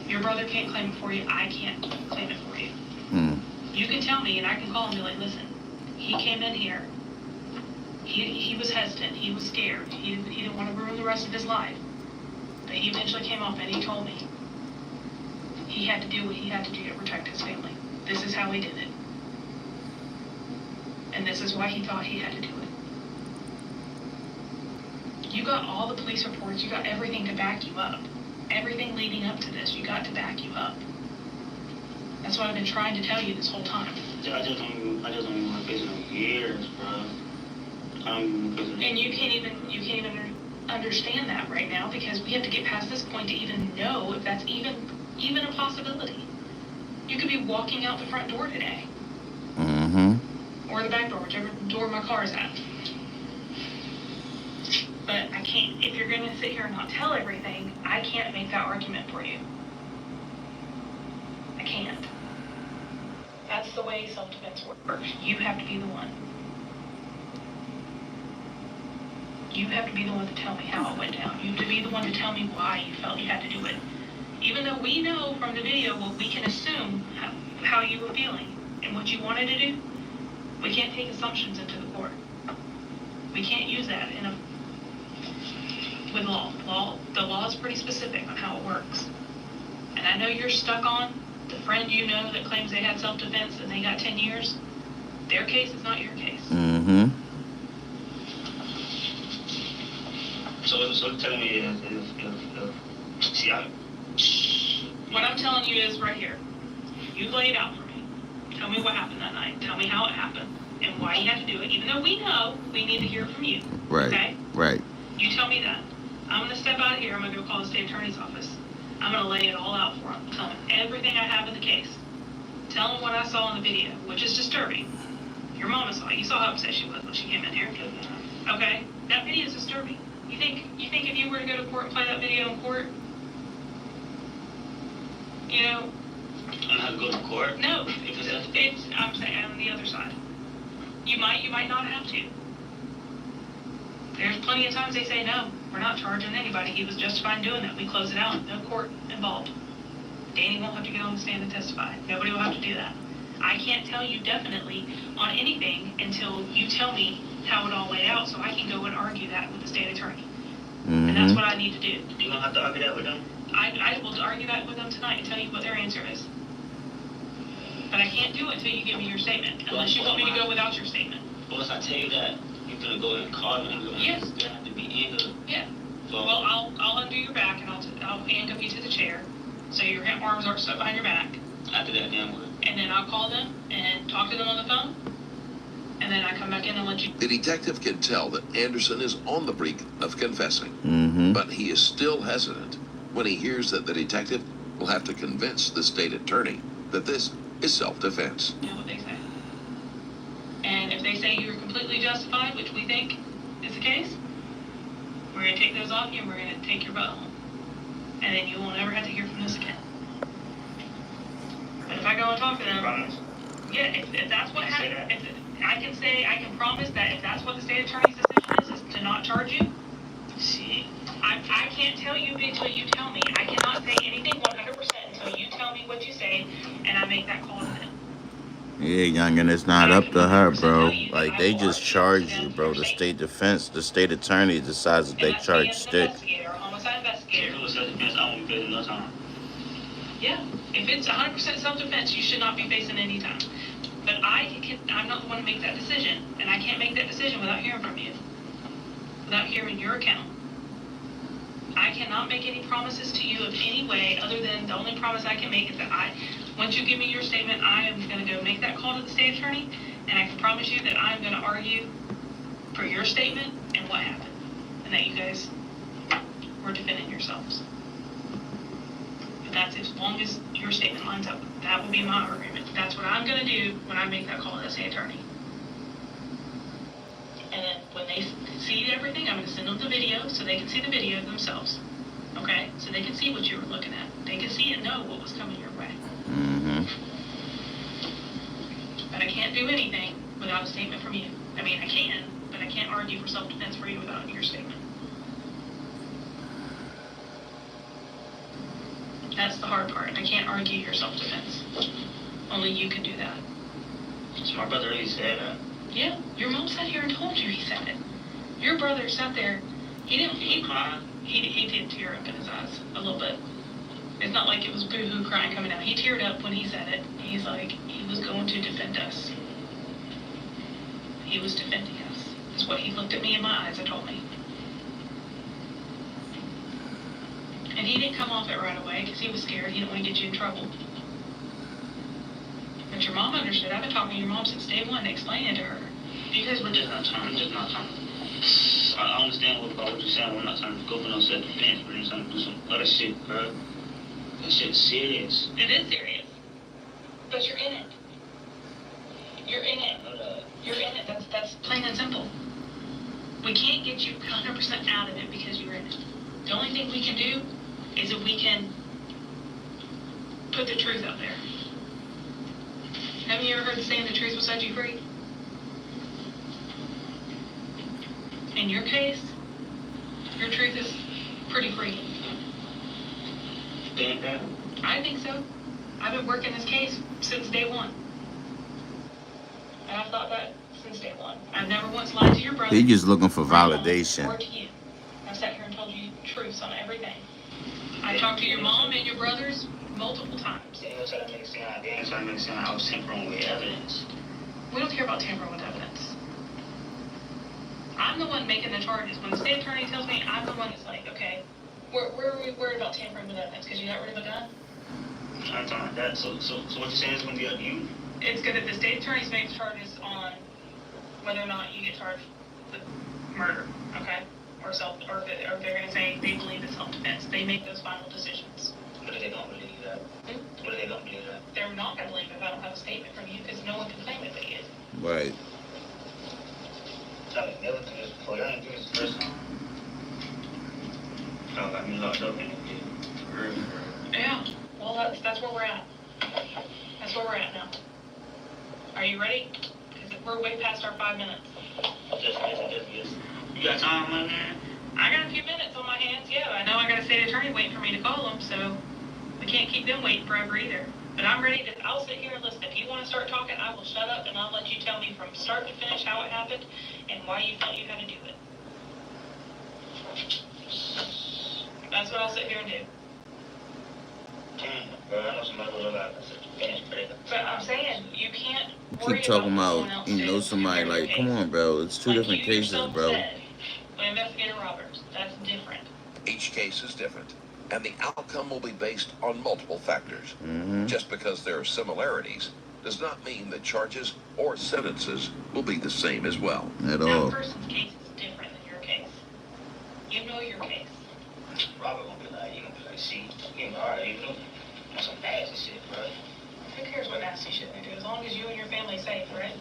Your brother can't claim it for you. I can't claim it for you. You can tell me, and I can call and be like, listen, he came in here. He was hesitant. He was scared. He didn't want to ruin the rest of his life. But he eventually came up and he told me he had to do what he had to do to protect his family. This is how he did it. And this is why he thought he had to do it. You got all the police reports. You got everything to back you up. Everything leading up to this, you got to back you up. That's what I've been trying to tell you this whole time. I just don't even want to face it in years, bro. And you can't even understand that right now because we have to get past this point to even know if that's even a possibility. You could be walking out the front door today. Or the back door, whichever door my car is at. But I can't, if you're going to sit here and not tell everything, I can't make that argument for you. I can't. That's the way self-defense works. You have to be the one. You have to be the one to tell me how it went down. You have to be the one to tell me why you felt you had to do it. Even though we know from the video what we can assume how you were feeling and what you wanted to do, we can't take assumptions into the court. We can't use that with law. The law is pretty specific on how it works. And I know you're stuck on the friend you know that claims they had self-defense and they got 10 years. Their case is not your case. So telling me if what I'm telling you is right here. You lay it out for me. Tell me what happened that night. Tell me how it happened and why you had to do it. Even though we know, we need to hear from you. Right. Okay? Right. You tell me that. I'm going to step out of here. I'm going to go call the state attorney's office. I'm going to lay it all out for him. Tell him everything I have in the case. Tell him what I saw in the video, which is disturbing. Your mama saw it. You saw how upset she was when she came in here. Okay? That video is disturbing. You think if you were to go to court and play that video in court, you know? I don't have to go to court? No. I'm saying on the other side. You might not have to. There's plenty of times they say, no, we're not charging anybody. He was justified in doing that. We close it out. No court involved. Danny won't have to get on the stand and testify. Nobody will have to do that. I can't tell you definitely on anything until you tell me how it all laid out so I can go and argue that with the state attorney. And that's what I need to do. You don't have to argue that with them? I will argue that with them tonight and tell you what their answer is. But I can't do it until you give me your statement, unless you want me to go without your statement. Once I tell you that, you're going to go and call me. Yes. You have to be in here. Yeah. So, Well, I'll undo your back and I'll handcuff you to the chair so your arms aren't stuck behind your back. after that, then what? And then I'll call them and talk to them on the phone. And then I come back in and let you. The detective can tell that Anderson is on the brink of confessing, but he is still hesitant when he hears that the detective will have to convince the state attorney that this is self-defense. You know what they say. And if they say you're completely justified, which we think is the case, we're going to take those off you and we're going to take your butt home. And then you will never have to hear from us again. But if I go and talk to them, Promise. yeah, if that's what happens, I can promise that if that's what the state attorney's decision is to not charge you. See, I can't tell you until you tell me. I cannot say anything 100% until you tell me what you say and I make that call to them. Yeah, youngin', it's not up to her, bro. Like, they just charge you, bro. The state defense, the state attorney decides that they charge stick. Investigator, homicide investigator. If it was self-defense, I won't be facing no time. Yeah, if it's 100% self-defense, you should not be facing any time. But I'm not the one to make that decision, and I can't make that decision without hearing from you, without hearing your account. I cannot make any promises to you of any way other than the only promise I can make is that once you give me your statement, I am going to go make that call to the state attorney, And I can promise you that I'm going to argue for your statement and what happened. And that you guys were defending yourselves. But that's as long as your statement lines up. That will be my argument. That's what I'm going to do when I make that call to the state attorney. And then when they see everything, I'm going to send them the video so they can see the video themselves. Okay? So they can see what you were looking at. They can see and know what was coming your way. Mm-hmm. But I can't do anything without a statement from you. I mean, I can, but I can't argue for self-defense for you without your statement. That's the hard part. I can't argue your self-defense. Only you can do that. So my brother really said that. Yeah, your mom sat here and told you he said it. Your brother sat there. He did tear up in his eyes a little bit. It's not like it was boo-hoo crying coming out. He teared up when he said it. He's like, he was going to defend us. He was defending us. That's what he looked at me in my eyes and told me. And he didn't come off it right away because he was scared. He didn't want to get you in trouble. But your mom understood. I've been talking to your mom since day one, explaining to her. You guys were just not trying. I understand what you're saying. We're not trying to go for no self-defense. We're just trying to do some other shit, bro. That shit's serious. It is serious. But you're in it. You're in it. You're in it. That's plain and simple. We can't get you 100% out of it because you're in it. The only thing we can do is that we can put the truth out there. Haven't you ever heard the saying, the truth will set you free? In your case, your truth is pretty free. Think that? I think so. I've been working this case since day one. And I've thought that since day one. I've never once lied to your brother. He just looking for or to mom, validation. Or to you. I've sat here and told you truths on everything. I talked to your mom and your brothers multiple times. They ain't trying to make it seem I was tampering with evidence. We don't care about tampering with evidence. I'm the one making the charges. When the state attorney tells me, I'm the one that's like, okay, where are we worried about tampering with evidence? Because you got rid of a gun? I'm talking about that. So what you're saying is going to be up to you? It's good that the state attorneys make charges on whether or not you get charged with murder, okay? Or if they're going to say they believe it's self-defense. They make those final decisions. What if they don't believe that? What if they don't believe that? They're not going to believe it if I don't have a statement from you because no one can claim that they did. Right. I've never done this before. I didn't do this the first time. Y'all got me locked up in it. Yeah. Well, that's where we're at. That's where we're at now. Are you ready? Because we're way past our 5 minutes. Just. You got time, my man? I got a few minutes on my hands, yeah. I know I got a state attorney waiting for me to call them, so we can't keep them waiting forever either. But I'm ready to, I'll sit here and listen. If you want to start talking, I will shut up and I'll let you tell me from start to finish how it happened and why you felt you had to do it. That's what I'll sit here and do. Damn, bro, I know somebody who's about to finish, But I'm saying, you can't Keep talking about, you know, somebody like, come on, bro. It's two different cases, bro. With Investigator Roberts, that's different. Each case is different, and the outcome will be based on multiple factors. Mm-hmm. Just because there are similarities does not mean that charges or sentences will be the same as well. At That all. person's case is different than your case. You know your case. Robert gonna be like, see, you know, alright, you know, that's some nasty shit, bro. Who cares what nasty shit they do, as long as you and your family's safe, right?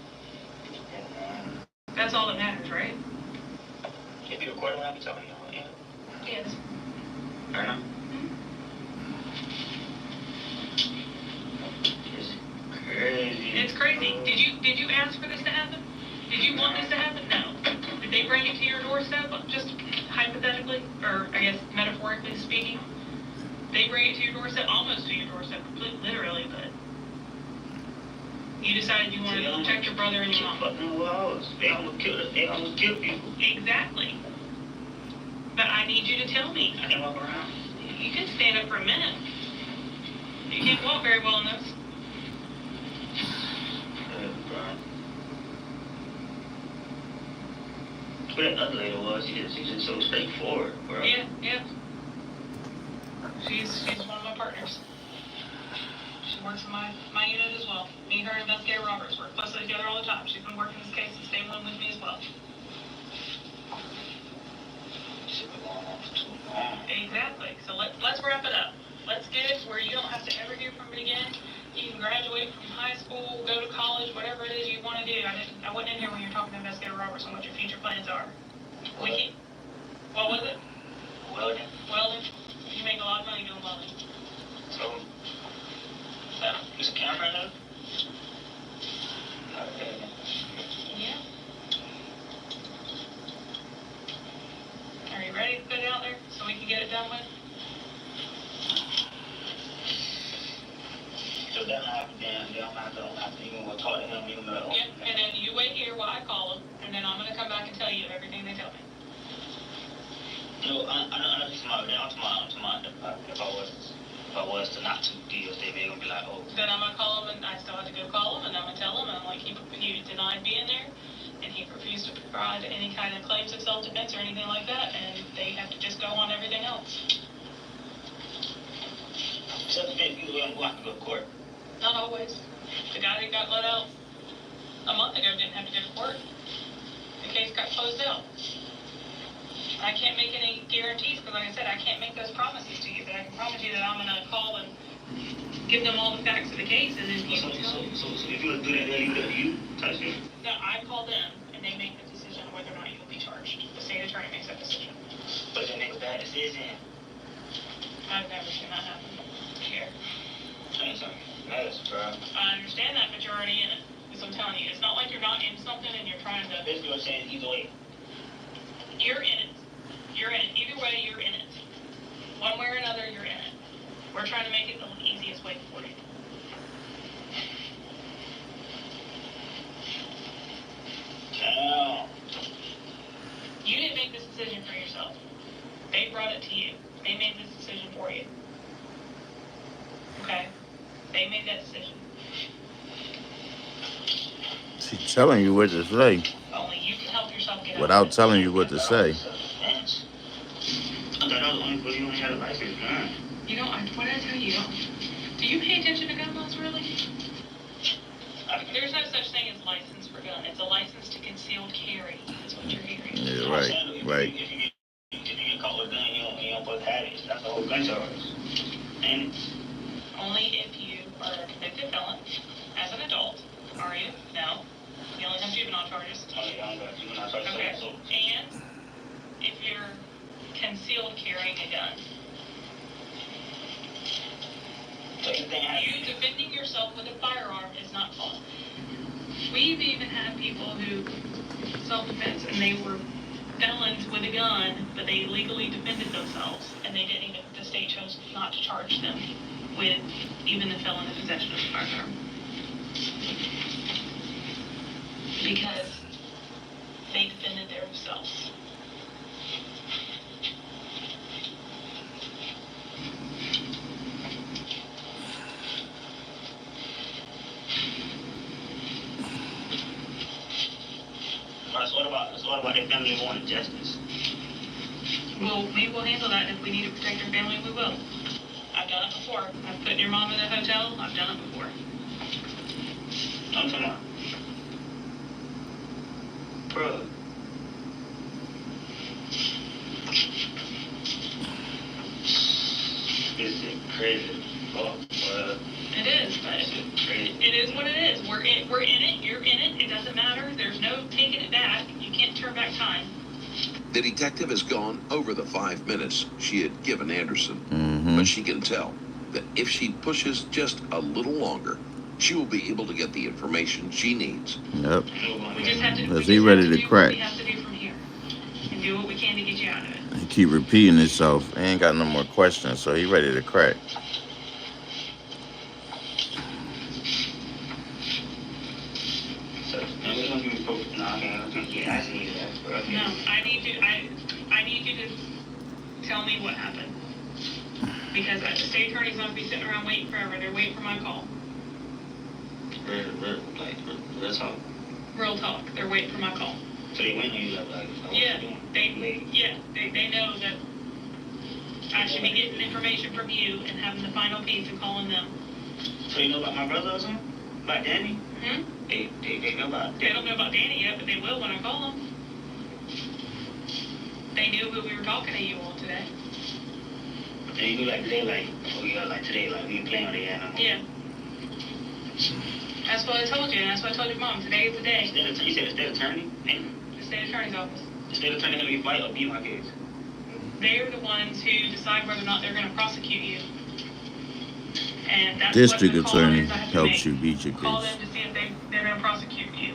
That's all that matters, right? If you recording when I be talking to y'all, yeah. Yes. Fair enough. It's crazy. It's crazy. Did you ask for this to happen? Did you want this to happen? No. Did they bring it to your doorstep? Just hypothetically, or I guess metaphorically speaking, they bring it to your doorstep, almost to your doorstep, completely, literally, but you decided you wanted to protect your brother and your mom. Fucking walls. They almost killed people. Exactly. But I need you to tell me. I can walk around. You can stand up for a minute. You can't walk very well in those. But that other lady was, she's just so straightforward, bro. Yeah. She's one of my partners. She works in my unit as well. Me, her, and Investigator Roberts work closely together all the time. She's in here when you're talking to Investigator Roberts on what your future plans are. We keep. What was it? Welding. Welding. You make a lot of money doing welding. So, there's a camera in there? Okay. Yeah. Are you ready to put it out there so we can get it done with? So then I don't have to even talk to him, even though. Yeah, and then you wait here while I call them, and then I'm going to come back and tell you everything they tell me. No, I know he's smart. I'm smart. If I was to not do deals, they may gonna be like, oh. Then I'm going to call them, and I still have to go call them, and I'm going to tell them, and I'm like, he denied being there, and he refused to provide any kind of claims of self-defense or anything like that, and they have to just go on everything else. Self-defense, you don't have to go to court. Not always. The guy that got let out a month ago didn't have to go to court. The case got closed out. I can't make any guarantees because, like I said, I can't make those promises to you, but I can promise you that I'm going to call and give them all the facts of the case, and then you So if you were to do that, you touch me? No, I call them, and they make the decision on whether or not you will be charged. The state attorney makes that decision. But if they make a bad decision, I've never seen that happen here. ain't something matters, bro. I understand that, but you're already in it. That's what I'm telling you. It's not like you're not in something and you're trying to... Basically what I'm saying, either way. You're in it. You're in it. Either way, you're in it. One way or another, you're in it. We're trying to make it the easiest way for you. Damn. You didn't make this decision for yourself. They brought it to you. They made this decision for you. Okay? They made that decision. She's telling you what to say Only you can help yourself get out without of it. telling you what to say. I thought that was only for you only had a license, man. You don't, what did I tell you? Do you pay attention to gun laws, really? There's no such thing as license for gun. It's a license to concealed carry, is what you're hearing. Yeah, right. If you get caught with a gun, you don't supposed to have it. That's the whole gun charge. And Only if you are a convicted felon as an adult. Are you? No. You only have juvenile charges. Okay. And if you're concealed carrying a gun. You defending yourself with a firearm is not fun. We've even had people who self-defense and they were felons with a gun, but they legally defended themselves, and they didn't even, the state chose not to charge them with even the felon in possession of a firearm. Because they defended themselves. So what about their family wanting justice? Well, we will handle that. If we need to protect our family, we will. I've done it before. I've put your mom in a hotel. I've done it before. I'm talking about. Bro. This is crazy. Oh, It is, but it is what it is. We're in it. You're in it. It doesn't matter. There's no taking it back. You can't turn back time. The detective has gone over the 5 minutes she had given Anderson, but she can tell that if she pushes just a little longer, she will be able to get the information she needs. Yep. We just have to. Is he ready to crack? We have to do from here and do what we can to get you out of it. He keep repeating himself. He ain't got no more questions, so he ready to crack. So, and we don't give me proof. No, I can't get asking you that. But okay. No, I need you to tell me what happened. Because the state attorney's not going to be sitting around waiting forever. They're waiting for my call. Real talk. Real talk. They're waiting for my call. So they went to you like Yeah, they know that I should be getting information from you and having the final piece and calling them. So you know about my brother or something? About Danny? They know about. They don't know about Danny yet, but they will when I call them. They knew who we were talking to you on today. They knew like today, like oh yeah, like today, like we ain't playing on the air no more. Yeah. As That's what I told you, and that's what I told your mom. Today is the day. You said the state attorney? The state attorney's office. The state attorney gonna be fight or beat my case? They're the ones who decide whether or not they're going to prosecute you. And that's District what the call attorney is I have to helps make. you beat your Call case. them to see if they're going to prosecute you.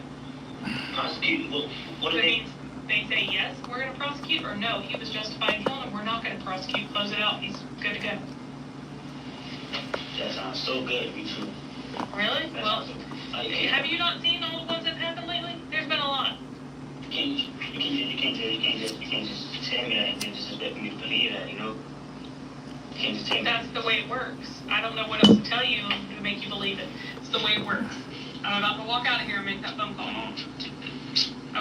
Prosecute? What So do it they? means they say, yes, we're going to prosecute, or no, he was justified in killing him, we're not going to prosecute, close it out, he's good to go. That sounds so good to be true. Really? That Well, sounds so, have you not seen all the ones that happened lately? There's been a lot. You can't just tell me that and then just expect me to believe that, you know? You can't just tell me. That's the way it works. I don't know what else to tell you to make you believe it. It's the way it works. I'm about to walk out of here and make that phone call.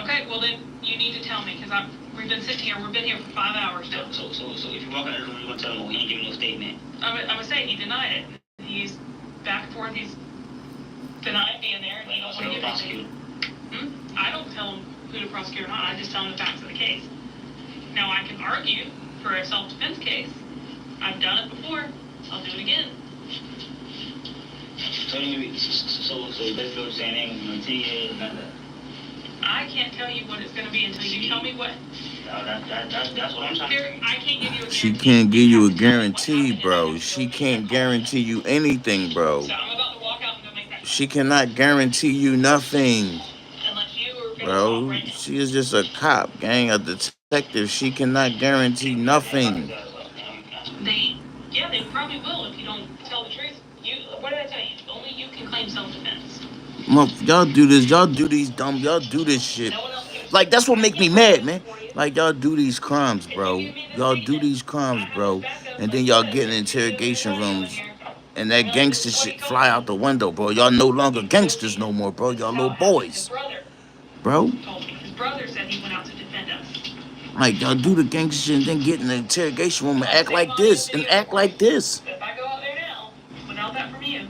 Okay, well then you need to tell me because we've been sitting here. We've been here for 5 hours now. So if you walk out of the room, you're gonna tell him, well, he ain't giving no statement. I'm gonna say he denied it. He's back and forth. He's denied being there, and he don't want to give Prosecute. it. I don't tell him who to prosecute or not. I just tell him the facts of the case. Now I can argue for a self-defense case. I've done it before. I'll do it again. So basically what you're saying ain't gonna be 10 years, none of that. I can't tell you what it's going to be until you tell me what. That's what I'm trying to say. I can't give you a guarantee. She can't give you a guarantee, bro. She can't guarantee you anything, bro. So I'm about to walk out and go make that. She cannot guarantee you nothing, Unless you or bro. She is just a cop, gang, a detective. She cannot guarantee nothing. They probably will if you don't tell the truth. What did I tell you? Only you can claim self-defense. Y'all do this. Y'all do these dumb. Y'all do this shit. No one else can. Like, that's what make me mad, man. Like, y'all do these crimes, bro. Y'all do these crimes, bro. And then y'all get in interrogation rooms and that gangster shit fly out the window, bro. Y'all no longer gangsters no more, bro. Y'all little boys, bro. His brother said he went out to defend us. Like, y'all do the gangster shit and then get in the interrogation room and act like this and act like this. If I go out there now, without that from you,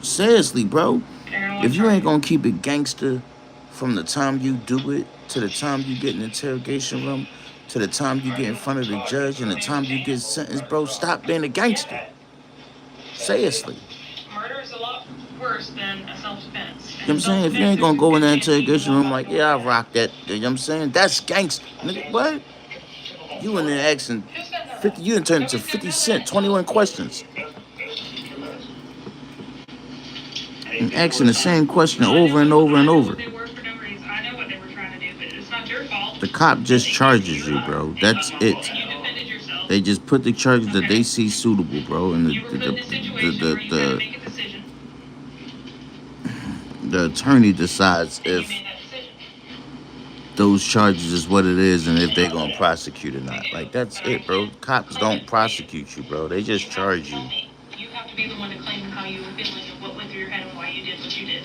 Seriously, bro. they're gonna If you charge ain't gonna keep it gangster from the time you do it to the time you get in the interrogation room to the time you get in front of the judge and the time you get sentenced, bro, stop being a gangster. Seriously. Murder is a lot worse than a self-defense. You know what I'm saying? If you ain't gonna go in that interrogation room like, yeah, I rock that, you know what I'm saying? That's gangster. Nigga, what? You in there asking 50, you done turned into 50 Cent, 21 questions. And asking the same question over and over and over. They were for no reason. I know what they were trying to do, but it's not your fault. The cop just charges you, bro. That's it. You defended yourself. They just put the charges that they see suitable, bro. And You were put in a situation where you had to make a decision. the attorney decides And you if made that decision. those charges is what it is and if they're gonna prosecute or not. Like, that's it, bro. Cops don't prosecute you, bro. They just charge you. You have to be the one to claim how you were feeling and what went through your head and why you did what you did.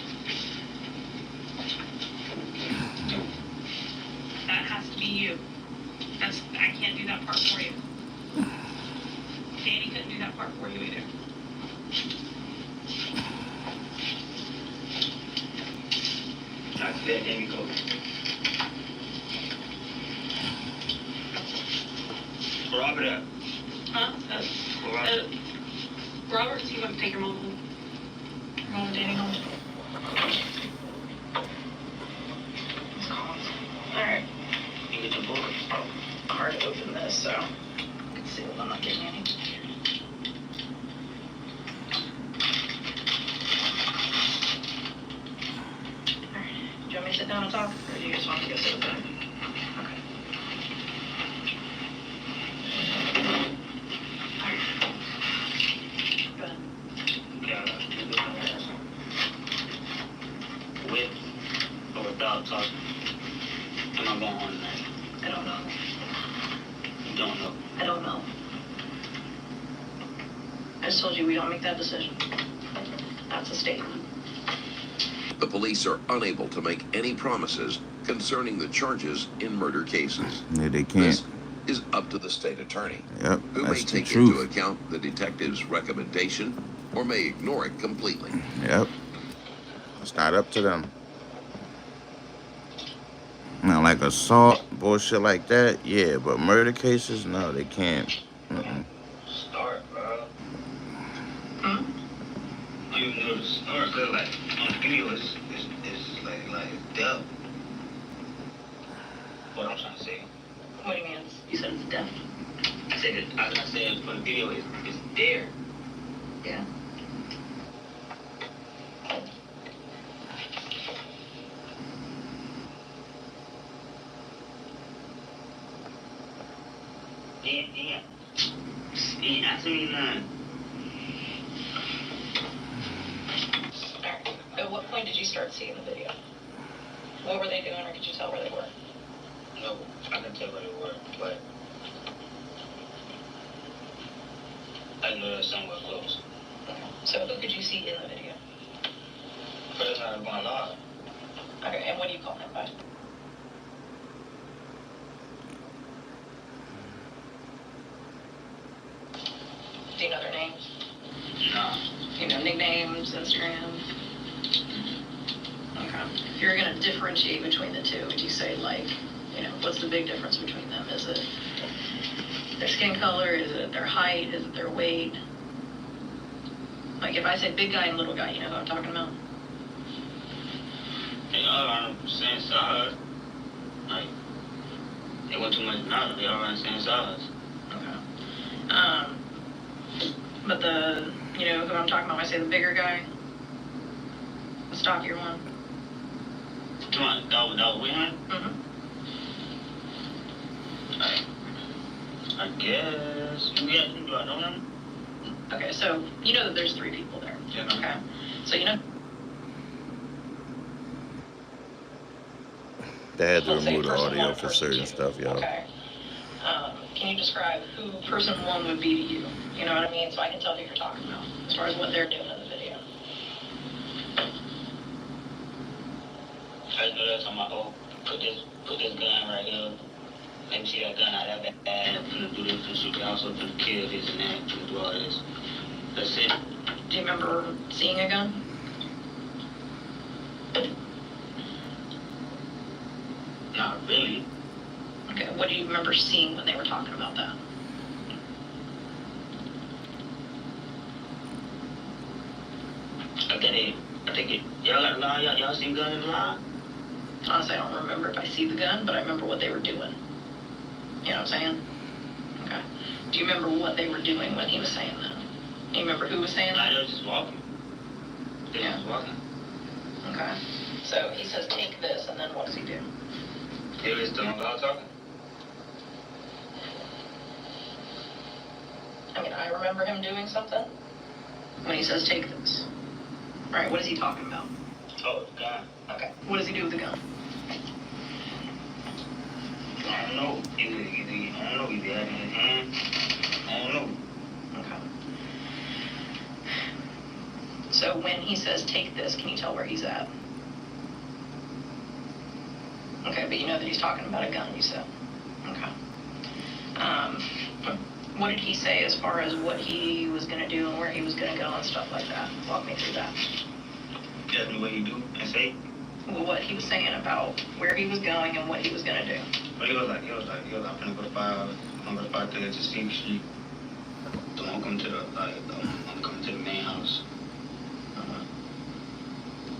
That has to be you. I can't do that part for you. Danny couldn't do that part for you either. There you go. Robert up. Huh? Robert, you want to take your mom home? Your mom and Danny home? Alright. You get your book. Hard to open this, so I can see what I'm not getting any. Do you want me to sit down and talk, or do you just want to go sit with them? Okay. Go ahead. With or without talking. Am I going on tonight? I don't know. You don't know. I don't know. I just told you we don't make that decision. That's a statement. The police are unable to make any promises concerning the charges in murder cases. Yeah, they This can't. is up to the state attorney, Yep, who may that's the take into truth. account the detective's recommendation or may ignore it completely. Yep. It's not up to them. Now, like assault, bullshit like that, yeah, but murder cases, no, they can't. Start, bro. Hmm? You even know the snort, cause like on the video it's like death. What I'm trying to say. What do you mean? You said it's deaf? I said for the video it's there. Yeah. Yeah. He asked me none. Alright. At what point did you start seeing the video? What were they doing, or could you tell where they were? No, I can tell where they were, but I know they're somewhere close. Okay. So who could you see in the video? First time going live. Okay, and what do you call him by? Do you know their names? Nah. Do you know nicknames, Instagram? Okay. If you're going to differentiate between the two, would you say, like, what's the big difference between them? Is it their skin color? Is it their height? Is it their weight? Like, if I say big guy and little guy, you know who I'm talking about? They all around the same size. Like, they want too much knowledge. They all around the same size. Okay. But who I'm talking about when I say the bigger guy? The stockier one? Come on, that was with him? Mm-hmm. I guess. Do I know him? Okay, so you know that there's 3 people there. Yeah. Okay. So you know. They had to Let's say remove the person audio one, for person certain 2. stuff, y'all. Okay. Can you describe who person 1 would be to you? You know what I mean? So I can tell who you're talking about as far as what they're doing in the video. I know that's on my put this gun right here. Let me see that gun out that bad. I'm finna do this and shoot. Also finna kill this and that. Finna do all this. That's it. Do you remember seeing a gun? Not really. Okay, what do you remember seeing when they were talking about that? I think it. Y'all got a lie? Y'all seen gun in the lie? Honestly, I don't remember if I see the gun, but I remember what they were doing. You know what I'm saying? Okay. Do you remember what they were doing when he was saying that? Do you remember who was saying that? They were just walking. They were just walking. Okay. So he says, take this, and then what does he do? They were just doing without talking. I mean, I remember him doing something when he says, take this. Right, what is he talking about? Oh, it's gone. Okay. What does he do with the gun? I don't know. Either he had it in his hand. I don't know. Okay. So when he says, take this, can you tell where he's at? Okay, but you know that he's talking about a gun, you said. Okay. What did he say as far as what he was going to do and where he was going to go and stuff like that? Walk me through that. Tell me what he do and say. Well, what he was saying about where he was going and what he was going to do. But he was like, I'm gonna go to 5, I'm gonna go to 5 to 16th Street. So I'm coming to the main house.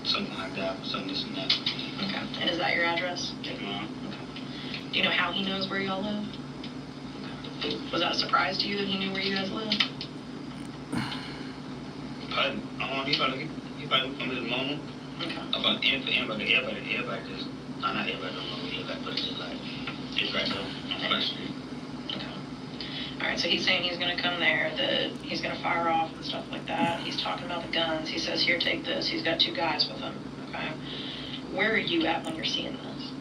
Something like that, something this and that. Okay. And is that your address? Yes, ma'am. Okay. Do you know how he knows where y'all live? Okay. Was that a surprise to you that he knew where you guys live? He probably come to the moment. Okay. About everybody just, not everybody don't know everybody, but it's just like, it's right there, on the street. Okay. All right, so he's saying he's going to come there, that he's going to fire off and stuff like that. He's talking about the guns. He says, here, take this. He's got 2 guys with him. Okay. Where are you at when you're seeing this?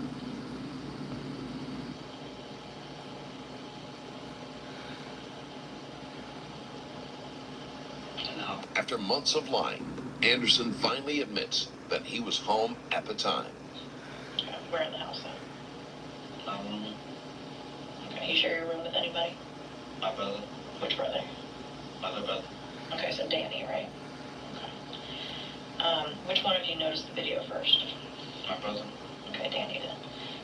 After months of lying, Anderson finally admits that he was home at the time. Okay. Where in the house then? Okay, you share your room with anybody? My brother. Which brother? My little brother. Okay, so Danny, right? Okay. Which one of you noticed the video first? My brother. Okay, Danny did.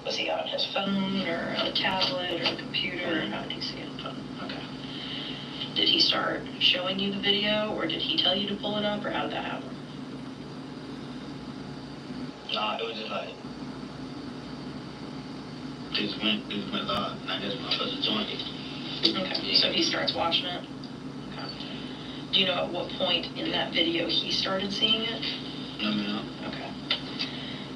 Was he on his phone or on a tablet or a computer? Or how did he see it? Okay. Did he start showing you the video, or did he tell you to pull it up, or how did that happen? Nah, it was just like, this went live, and I guess my brother joined it. Okay, so he starts watching it? Okay. Do you know at what point in that video he started seeing it? No. Okay.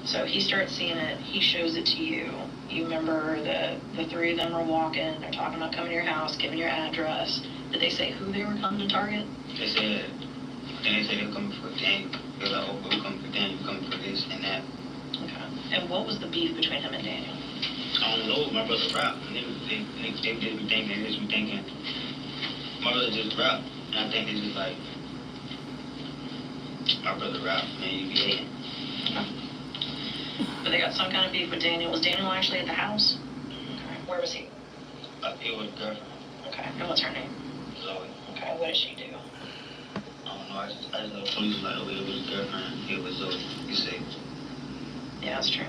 So he starts seeing it, he shows it to you. You remember the three of them were walking, they're talking about coming to your house, giving your address. Did they say who they were coming to target? They said they were coming for Daniel. They were like, oh, we're coming for Daniel, we're coming for this and that. Okay. And what was the beef between him and Daniel? I don't know, my brother rap. They just be thinking, my brother just rap. And I think it's just like, my brother rap, man, you be hating. Okay. But they got some kind of beef with Daniel. Was Daniel actually at the house? Okay. Where was he? It was a girlfriend. Okay. And what's her name? Zoe. Okay. What did she do? I don't know, I just know the police was like, oh, it was his girlfriend, it was Zoe. You see? Yeah, that's true.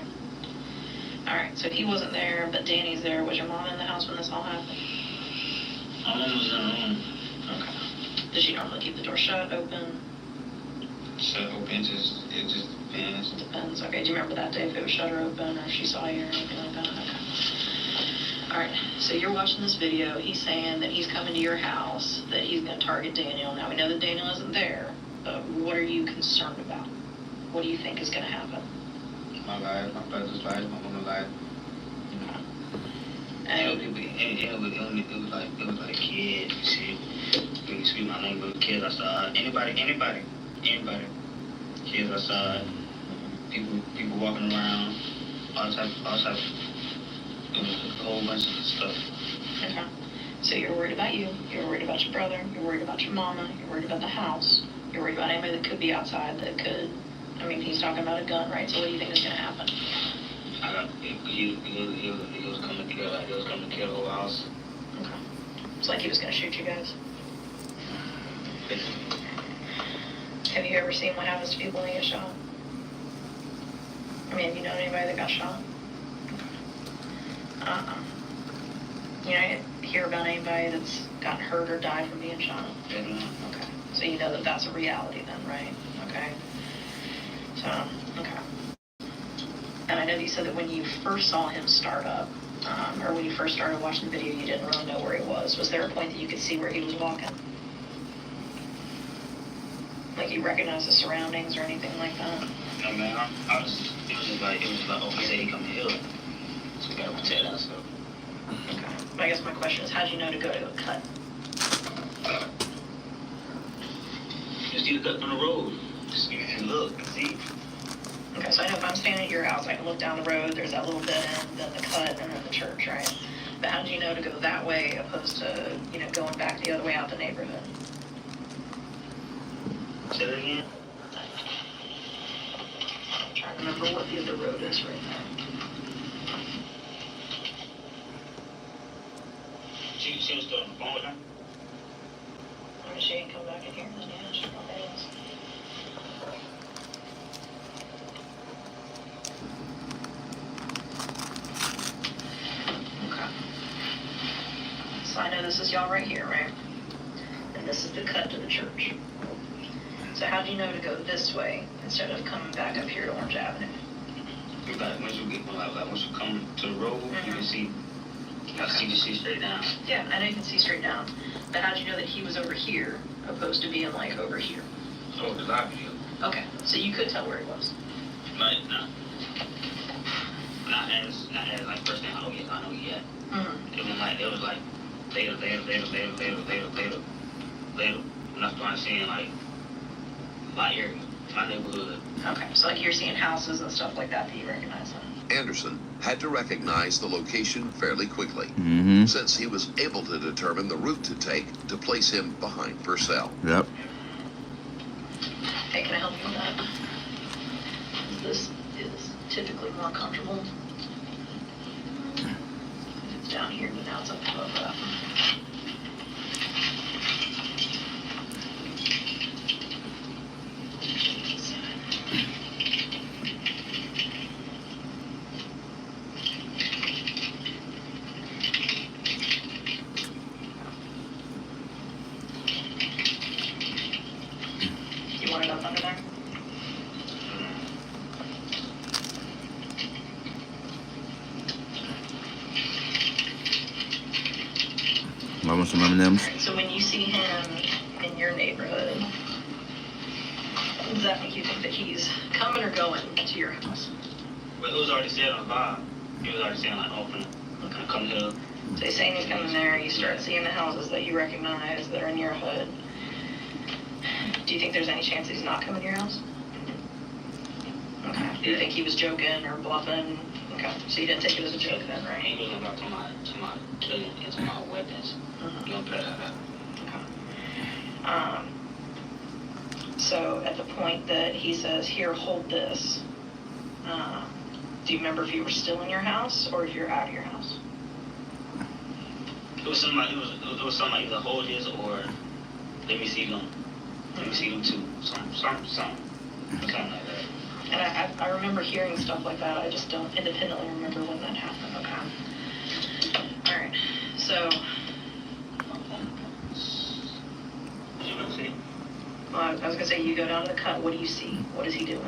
All right, so he wasn't there, but Danny's there. Was your mom in the house when this all happened? My mom was in the room. Okay. Did she normally keep the door shut, open? Shut open, it just depends. It depends. Okay, do you remember that day if it was shut or open, or if she saw you or anything like that? Okay. All right, so you're watching this video. He's saying that he's coming to your house, that he's going to target Daniel. Now, we know that Daniel isn't there, but what are you concerned about? What do you think is going to happen? My life, my brother's life, my mama's life. And It was like a kid, you see. Excuse my language, but kids outside. Anybody. Kids outside. People walking around. All type. It was a whole bunch of stuff. okay. So you're worried about you, you're worried about your brother, you're worried about your mama, you're worried about the house, you're worried about anybody that could be outside that could, I mean, he's talking about a gun, right? So what do you think is going to happen? He was coming to kill, like, he was coming to kill the whole house. Okay. It's like he was going to shoot you guys. Have you ever seen what happens to people when they get shot? I mean, have you known anybody that got shot? You know, hear about anybody that's gotten hurt or died from being shot? Mm-hmm. Okay. So you know that that's a reality then, right? Okay. So, okay. And I know that you said that when you first saw him start up, or when you first started watching the video, you didn't really know where he was. Was there a point that you could see where he was walking? Like you recognized the surroundings or anything like that? No, man, it was just like, oh, he said he come to heal. So we gotta protect ourselves. Okay. But I guess my question is, how'd you know to go to a cut? Just see the cut on the road. Just look, see. Okay, so I know if I'm standing at your house, I can look down the road, there's that little bit, and then the cut, and then the church, right? But how did you know to go that way opposed to, you know, going back the other way out the neighborhood? Say that again? I'm trying to remember what the other road is right now. She was still on the phone with her? I mean, she ain't come back in here, then yeah, she probably is. Okay. So I know this is y'all right here, right? And this is the cut to the church. So how do you know to go this way instead of coming back up here to Orange Avenue? Like once you come to the road, you can see. You can see straight down. Yeah, I know you can see straight down. But how did you know that he was over here opposed to being like over here? Oh, the live view. Okay, so you could tell where he was. But no. Not as like first thing. Oh yeah, I know yet. Mm-hmm. It was like later. When I started seeing like my area, my neighborhood. Okay, so like you're seeing houses and stuff like that you recognize them. Anderson had to recognize the location fairly quickly, since he was able to determine the route to take to place him behind Purcell. Yep. Hey, can I help you with that? This is typically more comfortable. It's down here, but now it's up above that. what it up under there? I want some M&Ms. Alright, so when you see him in your neighborhood, does that make you think that he's coming or going to your house? But it was already said on the vibe. He was already saying, like, open it. Okay, come here. So he's saying he's coming there, you start seeing the houses that you recognize that are in your hood. Do you think there's any chance that he's not coming to your house? Okay. Do you think he was joking or bluffing? Okay. So you didn't take it as a joke then, right? He was about to my killing into my weapons. You don't play like that. Okay. So at the point that he says, here, hold this, do you remember if you were still in your house or if you're out of your house? It was something like, it was something like either hold his or let me see them. Let me see them too. Something like that. And I remember hearing stuff like that. I just don't independently remember when that happened. Okay. All right. So, What you gonna say? well, I was going to say, you go down to the cut. What do you see? What is he doing?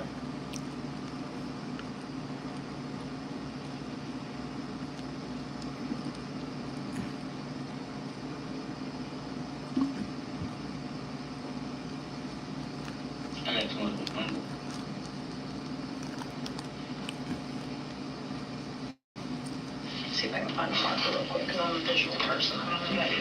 I got too much remember. See if I can find a marker real quick because I'm a visual person. I don't know about you.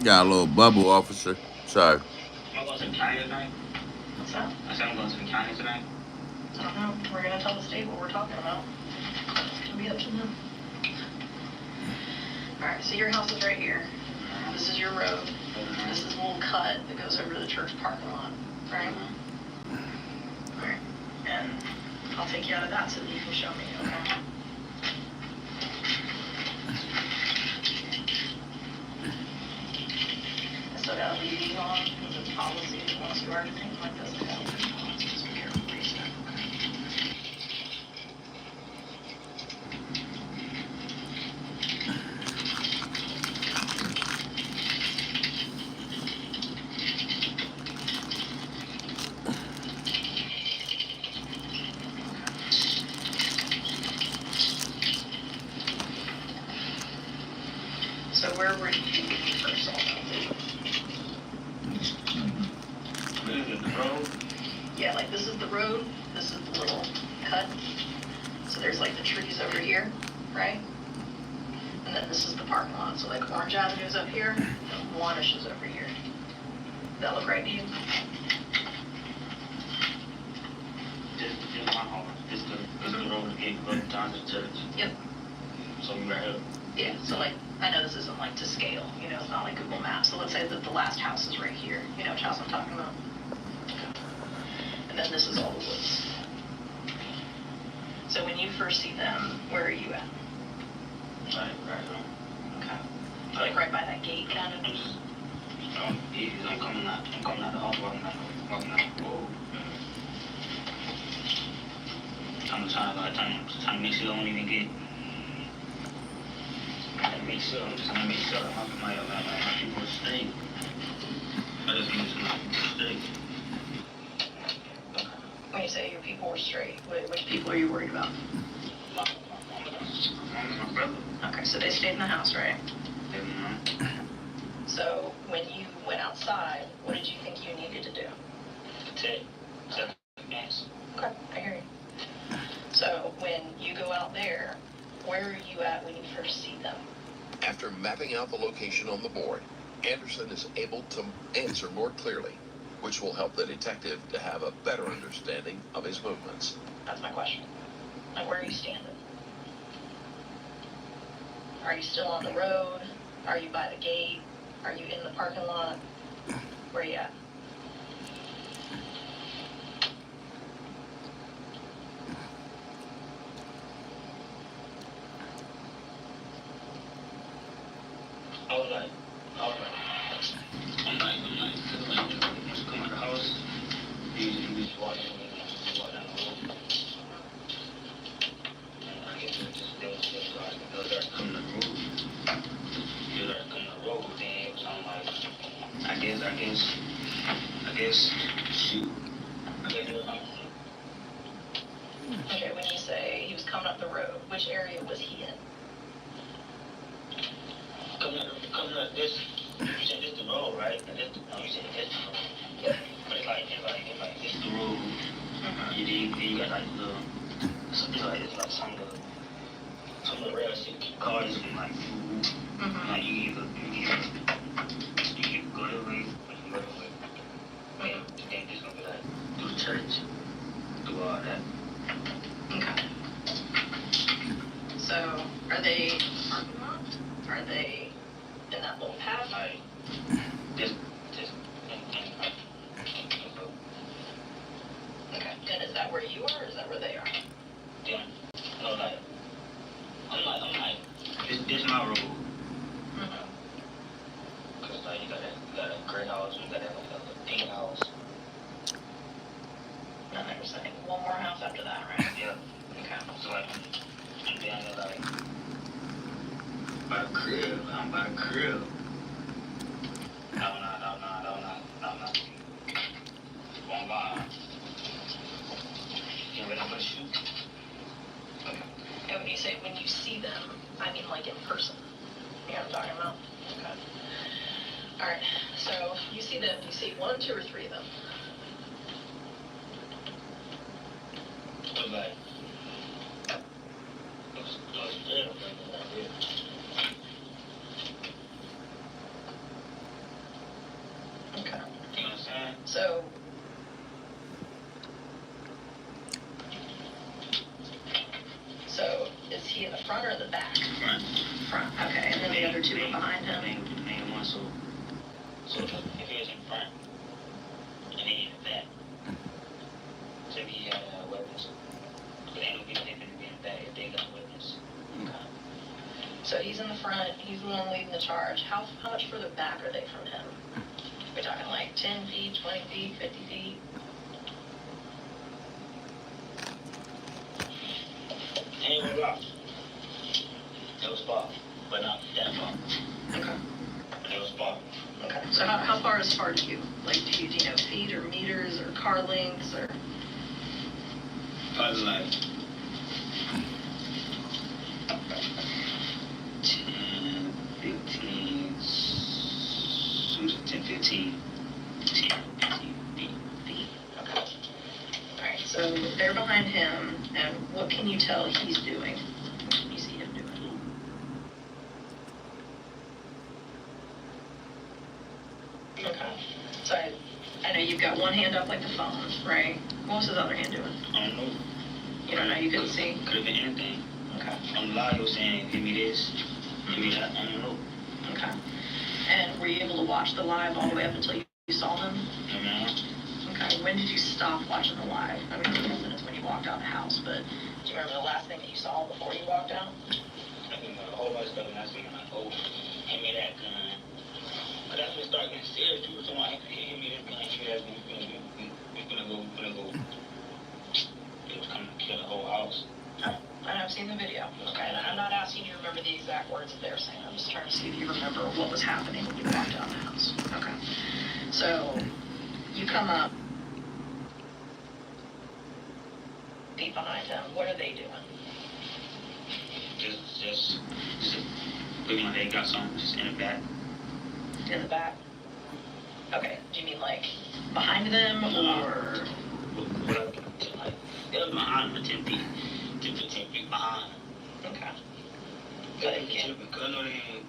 Got a little bubble, officer. Sorry. Am I going to the county tonight? What's that? I said I'm going to the county tonight. I don't know. We're going to tell the state what we're talking about. It's going to be up to them. All right, so your house is right here. This is your road. This is a little cut that goes over to the church parking lot, right? All right, and I'll take you out of that so that you can show me, okay? I still gotta leave these on because it's policy once you are anything like this. I gotta leave them on, so just be careful what you say, okay? So where were you when you first saw that? The road. Yeah, like this is the road, this is the little cut. So there's like the trees over here, right? And then this is the parking lot. So like Orange Avenue's up here, and Wanish is over here. Does that look right to you? Just my home. This is the road that gate goes down to the church. Yep. So we right here. Yeah, so like, I know this isn't like to scale, you know, it's not like Google Maps. So let's say that the last house is right here. You know which house I'm talking about? And then this is all the woods. So when you first see them, where are you at? Right here. Okay. Like right by that gate, kind of? I'm coming out the house, walking out the road. I'm trying to make sure I don't even get. I'm just trying to make sure my people are straight. I just need to know people are straight. When you say your people were straight, which people are you worried about? My brother. Okay, so they stayed in the house, right? And, So when you went outside, what did you think you needed to do? check the gas. Okay, I hear you. So when you go out there, where are you at when you first see them? After mapping out the location on the board, Anderson is able to answer more clearly. which will help the detective to have a better understanding of his movements. That's my question. Like, where are you standing? Are you still on the road? Are you by the gate? Are you in the parking lot? Where are you at? I'm like, come out the house. He was walking down the road. And I guess there was like the other coming the road. The other coming the road. Then it was on like, I guess, shoot. I guess it was on. Okay, when you say he was coming up the road, which area was he in? Coming up this, you said this the road, right? And this, no, you said this the road. Yep. But it's like this the road. And then you got like it's like some of the rail cars and like food. Like you can go that way, or you can go that way. And then just gonna be like through the church, do all that. Okay. So, are they parking lot? Are they in that little path? Like just Okay. And is that where you are, or is that where they are? yeah. No, like I'm like this my road. Cause like you got a gray house, you got a pink house. And I was saying one more house after that, right? Yeah. Okay. So like I'm down there like by the crib. I'm by the crib. No. One line. You ready for the shoot? Okay. And when you say when you see them, I mean like in person. You know what I'm talking about? Okay. All right. So you see them. Do you see one, two, or three of them? But like, Okay. you know what I'm saying? So is he in the front or the back? Front. Front. Okay. And then the other two are behind him. Main one, so if he was in front and he in the back, so if he had weapons, but ain't no people that can be in the back if they got weapons. Okay. So he's in the front. He's the one leading the charge. How much further back are they from him? We're talking like 10 feet, 20 feet, 50 feet. Ain't gonna lie. It was far, but not that far. Okay. But it was far. Okay. So how far is far to you? Like, do you know feet or meters or car lengths or? Probably like 10, 15, 10, 15 feet. Okay. All right. So they're behind him, and what can you tell he's doing? What can you see him doing? Okay. So I know you've got one hand up like the phone, right? What was his other hand doing? I don't know. You don't know. You couldn't see. Could have been anything. Okay. I'm live saying, give me this, give me that. I don't know. Okay. And were you able to watch the live all the way up until you saw them? I mean, Okay. When did you stop watching the live? I mean, the minutes when you walked out of the house, but do you remember the last thing that you saw before you walked out? I think a whole bunch of stuff, and I was thinking like, oh, hand me that gun. But that's when it started getting serious. People were talking about, hey, give me this gun, give me that gun, we're gonna go. It was coming to kill the whole house. And I've seen the video. Okay, and I'm not asking you to remember the exact words that they're saying. I'm just trying to see if you remember what was happening when you walked out of the house. Okay. So you come up, feet behind him. What are they doing? Just looking like they got something just in the back. In the back? Okay. Do you mean like behind them or? Like, they was behind me 10 feet. 10, 15 feet behind. Okay. Because I know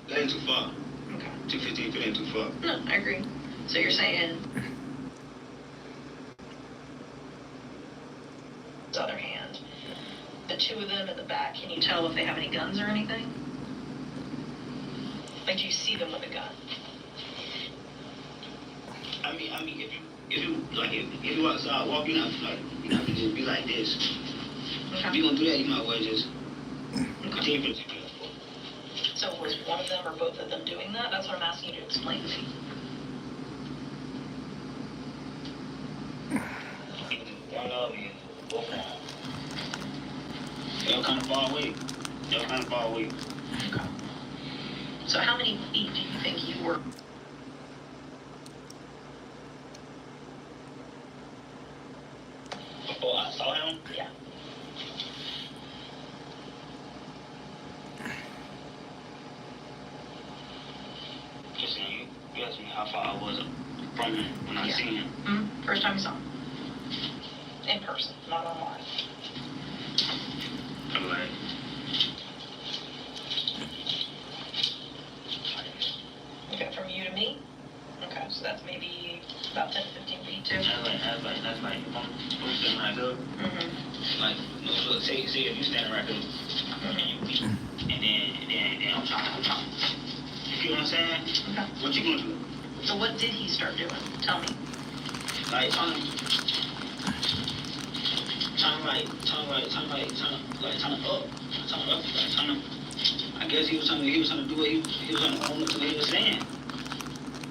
they ain't too far. Okay. 215 feet ain't too far. No, I agree. So you're saying that, can you tell if they have any guns or anything? Like, do you see them with a gun? I mean, if you walk, you know, just be like this. Okay. If you gonna do that, you might as well just Okay. continue to. So was one of them or both of them doing that? That's what I'm asking you to explain to me. One of you, both of them. They were kind of far away. Okay. So how many feet do you think you were? Before I saw him, Yeah. just you asked me how far I was from him when I seen him. Mm-hmm. First time you saw him? In person, not online. I'm like, Okay, from you to me? Okay, so that's maybe about 10 to 15 feet too. that's like, if I'm standing right here, Mm-hmm. like, look, say if you standing right here, Mm-hmm. and then I'm trying. You know what I'm saying? Okay. What you gonna do? So what did he start doing? Tell me. Like, trying to I guess he was trying to do what he was trying to own up to what he was saying.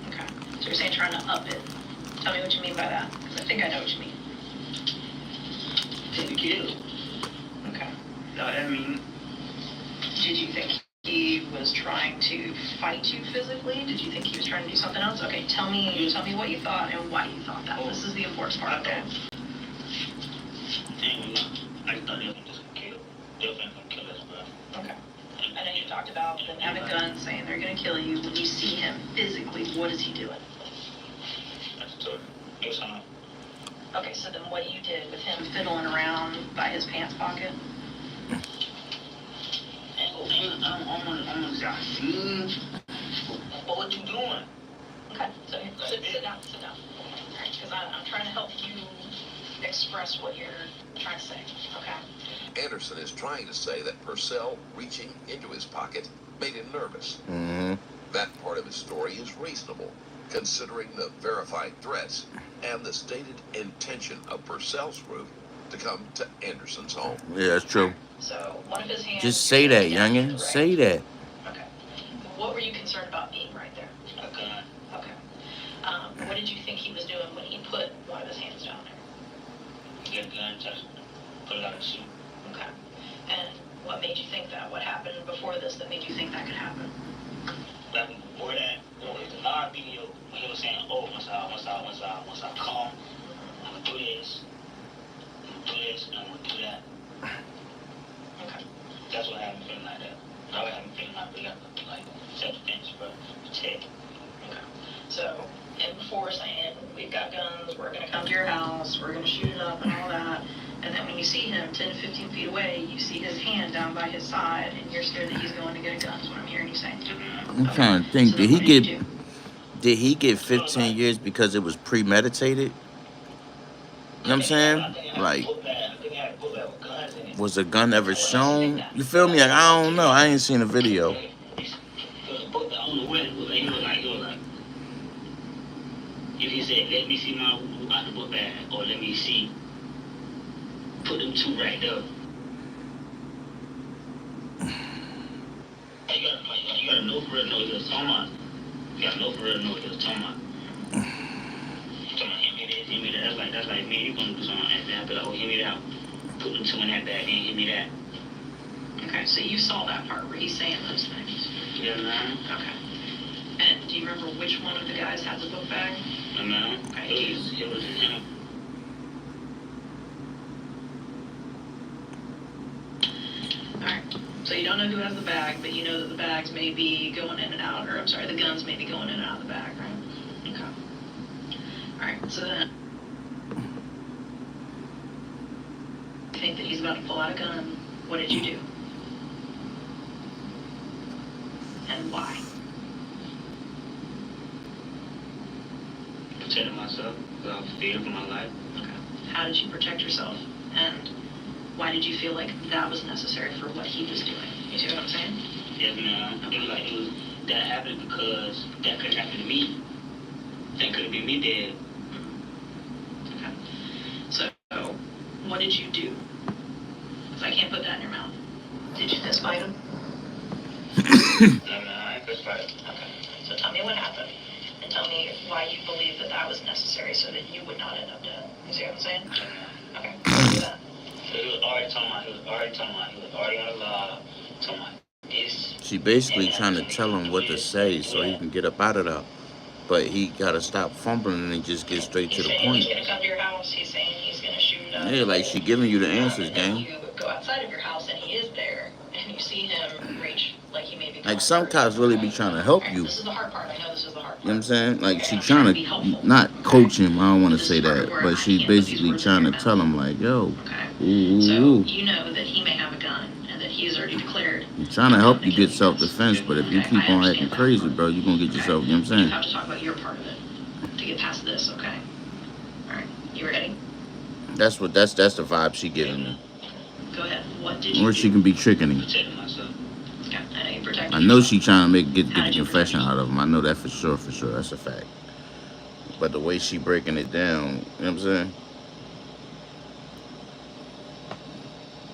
Okay. So you're saying trying to up it. Tell me what you mean by that, because I think I know what you mean. Take the kill. Okay. I mean, Did you think he was trying to fight you physically? Did you think he was trying to do something else? Okay, tell me what you thought and why you thought that. This is the important part. Okay. I thought they were just gonna kill. They were gonna kill us, bro. Okay. I know you talked about them having guns, saying they're going to kill you. When you see him physically, what is he doing? That's tough. He was trying to. Okay, so then what you did with him fiddling around by his pants pocket? I'm gonna say, what you doing? Okay, so sit down. Because I'm trying to help you express what you're trying to say. Okay. Anderson is trying to say that Purcell reaching into his pocket made him nervous. Mm-hmm. That part of his story is reasonable, considering the verified threats and the stated intention of Purcell's group to come to Anderson's home. Yeah, that's true. So one of his hands. Just say that, youngin. Right? Say that. Okay. What were you concerned about being right there? A gun. Okay. What did you think he was doing when he put one of his hands down there? Get a gun, just put it out and shoot. Okay. And what made you think that? What happened before this that made you think that could happen? Like before that, it's a live video when he was saying, oh, once I come, I'm gonna do this, and I'm gonna do that. Okay. That's what had me feeling like that. I was having feeling like self-defense, but protect. Okay. So, and before saying, we've got guns, we're going to come to your house, we're going to shoot it up and all that, and then when you see him 10 to 15 feet away, you see his hand down by his side, and you're scared that he's going to get a gun, is what I'm hearing you say. I'm trying to think. So then what Did he get 15 years because it was premeditated? You know what I'm saying? Like, was a gun ever shown? You feel me? Like, I don't know. I ain't seen a video. If he said, let me see my out the book bag, or let me see, put them two right there. You gotta know for real know what he was talking about. You gotta know for real know what he was talking about. Talking about hit me this, hit me that. That's like me. You gonna do something like that? Be like, oh, hit me that. Put them two in that bag, then hit me that. Okay, so you saw that part where he's saying those things. Yeah, man. Okay. And do you remember which one of the guys had the book bag? No, man. Okay. It was him. Alright. So you don't know who has the bag, but you know that the bags may be going in and out, or I'm sorry, the guns may be going in and out of the bag, right? Okay. Alright, so then you think that he's about to pull out a gun. What did you do? And why? Protecting myself, because I was fearing for my life. Okay. How did you protect yourself? And Why did you feel like that was necessary for what he was doing? You see what I'm saying? Yes, ma'am. That happened because that could happen to me. That could have been me dead. Okay. So, what did you do? Because I can't put that in your mouth. Did you fist fight him? No, I ain't fist fight. Okay. So tell me what happened. And tell me why you believe that that was necessary so that you would not end up dead. You see what I'm saying? Okay. Let's do that. So he was already on the live, talking about this. She basically trying to tell him what to say so he can get up out of there. But he gotta stop fumbling and just get straight to He's the saying point. he's going to come to your house. He's saying he's going to shoot up. Yeah, like she giving you the answers, And then gang. you go outside of your house and he is there. And you see him reach like he may be Like some cops really be trying to help you. This is the hard part. I know this is the hard part. You know what I'm saying? Like she trying to not coach him. I don't want to say that, but she basically trying to tell him like, yo, Okay. So you know that he may have a gun and that he is already declared. I'm trying to help you get self-defense, but if you keep on acting crazy, bro, you're gonna get yourself. You know what I'm You saying? have to talk about your part of it to get past this. Okay. All right. You ready? That's the vibe she giving me. Go ahead. What did you Or do? she can be tricking him. Protecting myself. Okay. I know you protected I know yourself. she trying to get How the did you confession protect out of him. I know that for sure. That's a fact. But the way she breaking it down, you know what I'm saying?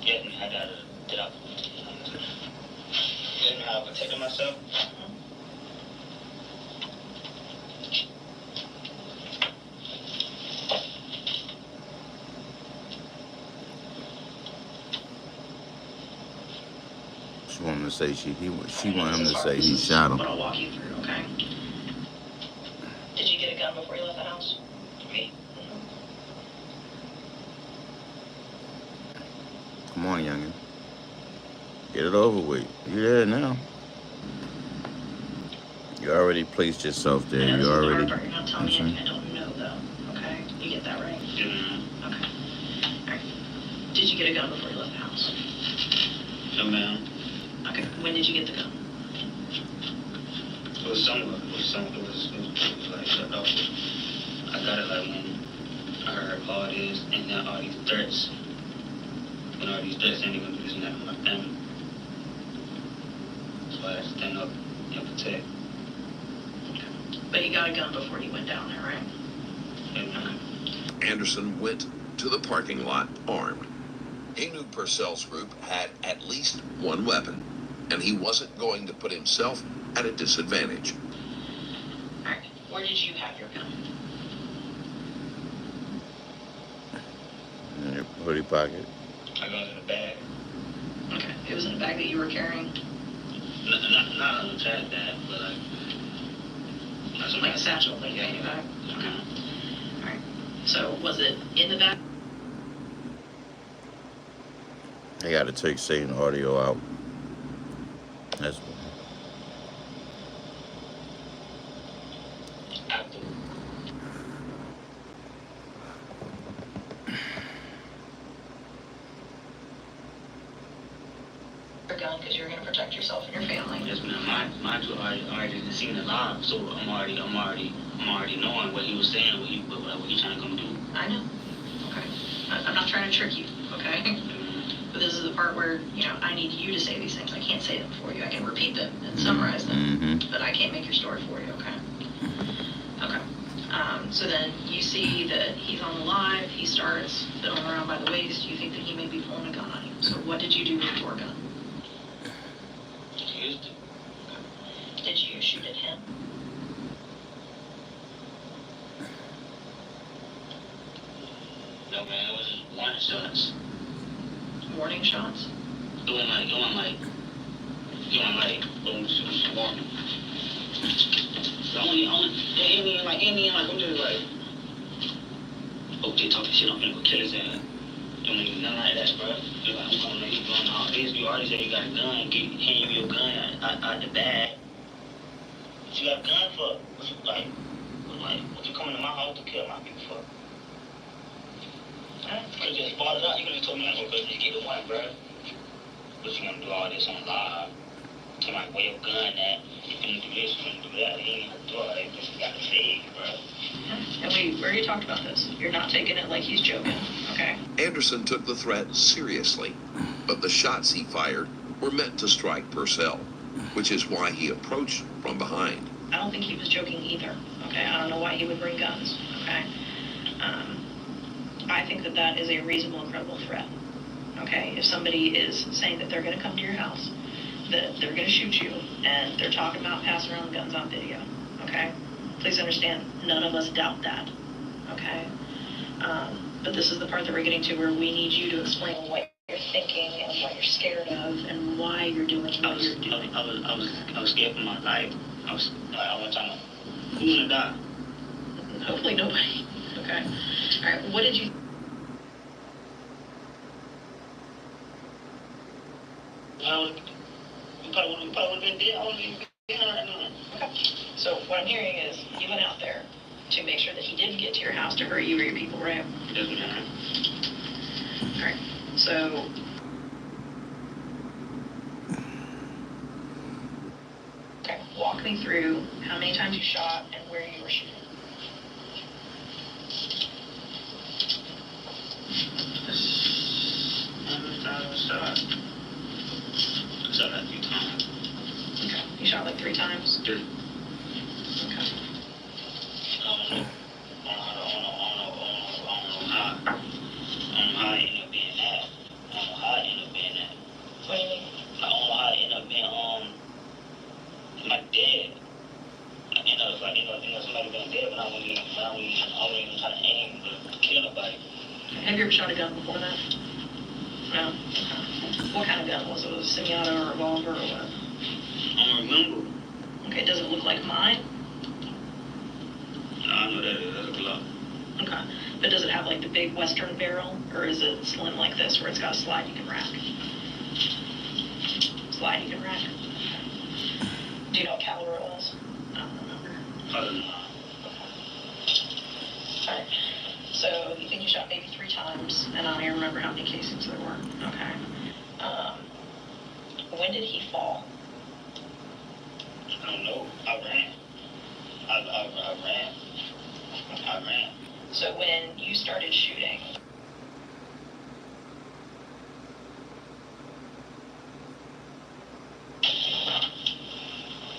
Yeah, I gotta get up. You know how I protected myself? She want him to say she want him to say he shot him. But I'll walk you through. Okay. Did you get a gun before you left the house? Me? Come on, youngin. Get it over with. You there now. You already placed yourself there. I know You this is the already. hard part. You're not telling me anything I don't know, though. Okay. You get that right? Yeah. Okay. All right. Did you get a gun before you left the house? No, ma'am. Okay. When did you get the gun? It was like shut off. I got it like when I heard all this and then all these threats. And all these threats ain't even do this and that with my family. So I had to stand up and protect. But you got a gun before you went down there, right? And Anderson went to the parking lot armed. He knew Purcell's group had at least one weapon, and he wasn't going to put himself at a disadvantage. All right. Where did you have your gun? In your hoodie pocket. I got it in the bag. Okay. It was in a bag that you were carrying? Not on the trash bag, but like. Like a satchel thing in your bag? Okay. All right. So was it in the bag? They got to take Satan audio out. That's After. Your gun because you're going to protect yourself and your family. Yes, ma'am. Mind you, I already seen it live, so I'm already knowing what he was saying, what he trying to come do. I know. Okay. I'm not trying to trick you, okay? But this is the part where, I need you to say these things. I can't say them for you. I can repeat them and summarize them, but I can't make your story for you, okay? Okay. So then you see that he's on the live. He starts fiddling around by the waist. You think that he may be pulling a gun on you. So what did you do with your gun? Used it. Did you shoot at him? No, man, it was just warning shots. Warning shots? Doing like, boom, warning. I'm just like, oh, they talking shit, I'm gonna go kill his ass. Don't even none like that, bro. You're like, I'm gonna you doing all this. You already said you got a gun, hand you your gun out the bag. What you got a gun for? What you what you coming to my house to kill my people for? You could've just bought it out. You could've told me I'm gonna just get the one, bro. But you gonna do all this on live? Tell me where your gun at? You finna do this, you finna do that. You ain't gonna do all that. You just gotta say it, bro. And we already talked about this. You're not taking it like he's joking, okay? Anderson took the threat seriously, but the shots he fired were meant to strike Purcell, which is why he approached from behind. I don't think he was joking either, okay? I don't know why he would bring guns, okay? I think that that is a reasonable and credible threat, okay? If somebody is saying that they're going to come to your house, that they're going to shoot you, and they're talking about passing around guns on video, okay? Please understand, none of us doubt that, okay? But this is the part that we're getting to where we need you to explain what you're thinking and what you're scared of and why you're doing what you're doing. I was scared for my life. I was trying to, who's gonna die? Hopefully nobody, okay? All right, what did you... You probably would have been dead. I would have been dead right now. Okay. So what I'm hearing is you went out there to make sure that he didn't get to your house to hurt you or your people, right? It doesn't matter. All right. So okay, walk me through how many times you shot and where you were shooting. I shot that a few times. Okay. You shot like 3 times? 3. Okay. I don't know how I ended up being that. I don't know how I ended up being that. What do you mean? I don't know how I ended up being my dad. Somebody being dead, but I wasn't even trying to aim to kill nobody. Have you ever shot a gun before that? No? Okay. What kind of gun was it? Was it a semi-auto or a revolver or what? I don't remember. Okay, does it look like mine? I know that's a Glock. Okay. But does it have like the big Western barrel, or is it slim like this where it's got a slide you can rack? Slide you can rack. Do you know what caliber it was? I don't remember. Probably not. Alright. So you think you shot maybe 3 times, and I don't even remember how many casings there were. Okay. When did he fall? I don't know. I ran. I ran. So when you started shooting,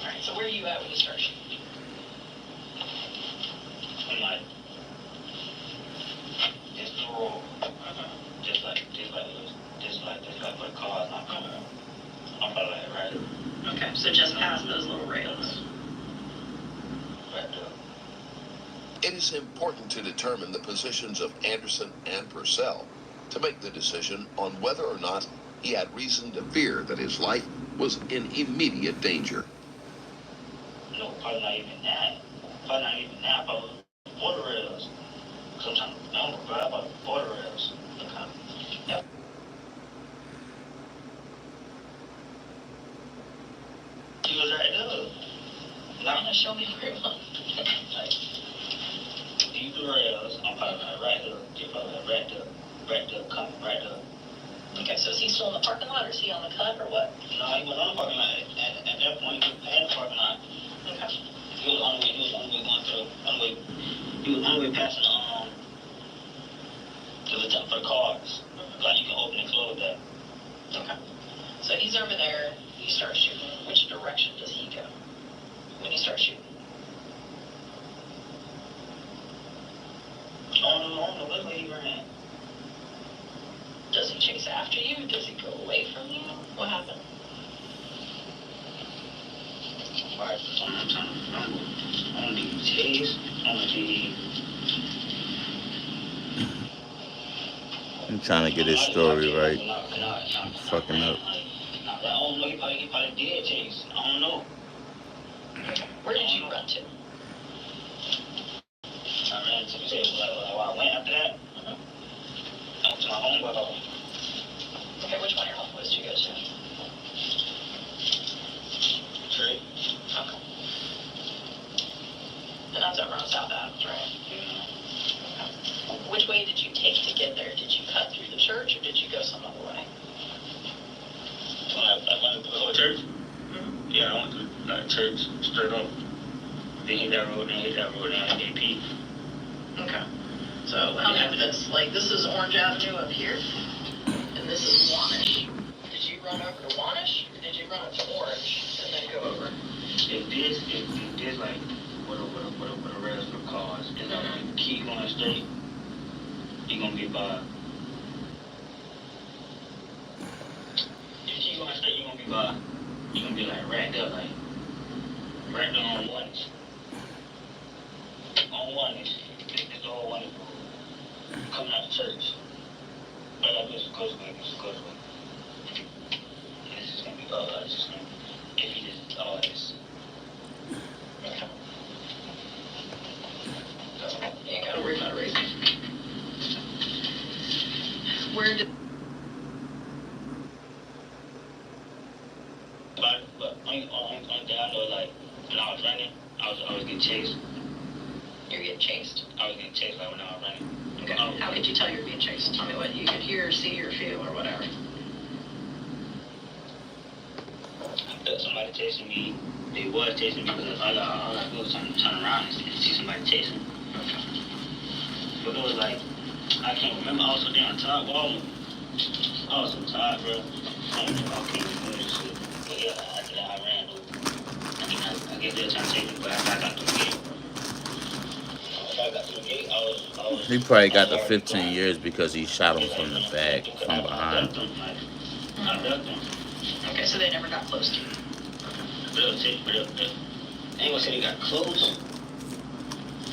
alright, so where are you at when you start shooting? I'm like, just the roll. Just like for the cars not coming. I'm probably like right Okay, so just past those little rails. there. It is important to determine the positions of Anderson and Purcell to make the decision on whether or not he had reason to fear that his life was in immediate danger. No, probably not even that. Probably border rails. Sometimes I don't know about border rails. Okay. Yep. He was right there. Now show me where it was. Like, these rails, I'm probably like right there. Just probably like right there, coming right there. Okay, so is he still in the parking lot, or is he on the cut, or what? No, he was on the parking lot. At that point, he was at the parking lot. Okay. He was on the way going through, he was on the way passing, for the cars. Like you can open and close that. Okay. So he's over there, you start shooting. Which direction does he go when you start shooting? On the way he ran. Does he chase after you? Does he go away from you? What happened? Alright, so I'm trying to remember. I don't think he chased. I don't think he... I'm trying to get his story right. I'm fucking up. I don't know, he probably did chase. I don't know. Where did you run to? I ran to I went after that. I went to my homeboy. Okay, which one of your homeboys did you go to? Trey. Okay. And that's over on South Adams, right? Yeah. Okay. Which way did you take to get there? Did you cut through the church, or did you go some other way? I went to the whole church. Mm-hmm. Yeah, I went to church straight up. Then hit that road, then hit that road, then hit AP. Okay. So help me with this. Like, this is Orange Avenue up here, and this is Wanish. Did you run over to Wanish, or did you run up to Orange and then go over? If this like what a regular cars, and then keep going straight, you gonna get by. If you keep going straight, you gonna be by. You gonna be like racked up, like racked up on one. On one, it's all one. Coming out of church. Right up this causeway. This is gonna be it's just gonna if you just this. Okay. You ain't gotta worry about racing. Where did... But only thing I know is like when I was running, I was getting chased. You're getting chased? I was getting chased like when I was running. Okay. How could you tell you were being chased? Tell me what you could hear, see, or feel, or whatever. I felt somebody chasing me. They was chasing me because all I do was turn around and see somebody chasing me. But it was like, I can't remember. I was so damn tired. Well, I was so tired, bro. I can't remember this shit. But yeah, after that, I ran over. I guess they were trying to chase me, but I got through the gate. If I got through the gate, I was He probably got the already 15 gone. years because he shot him from the back, from behind. I left them. Okay, so they never got close to you. But I ain't gonna say they got close.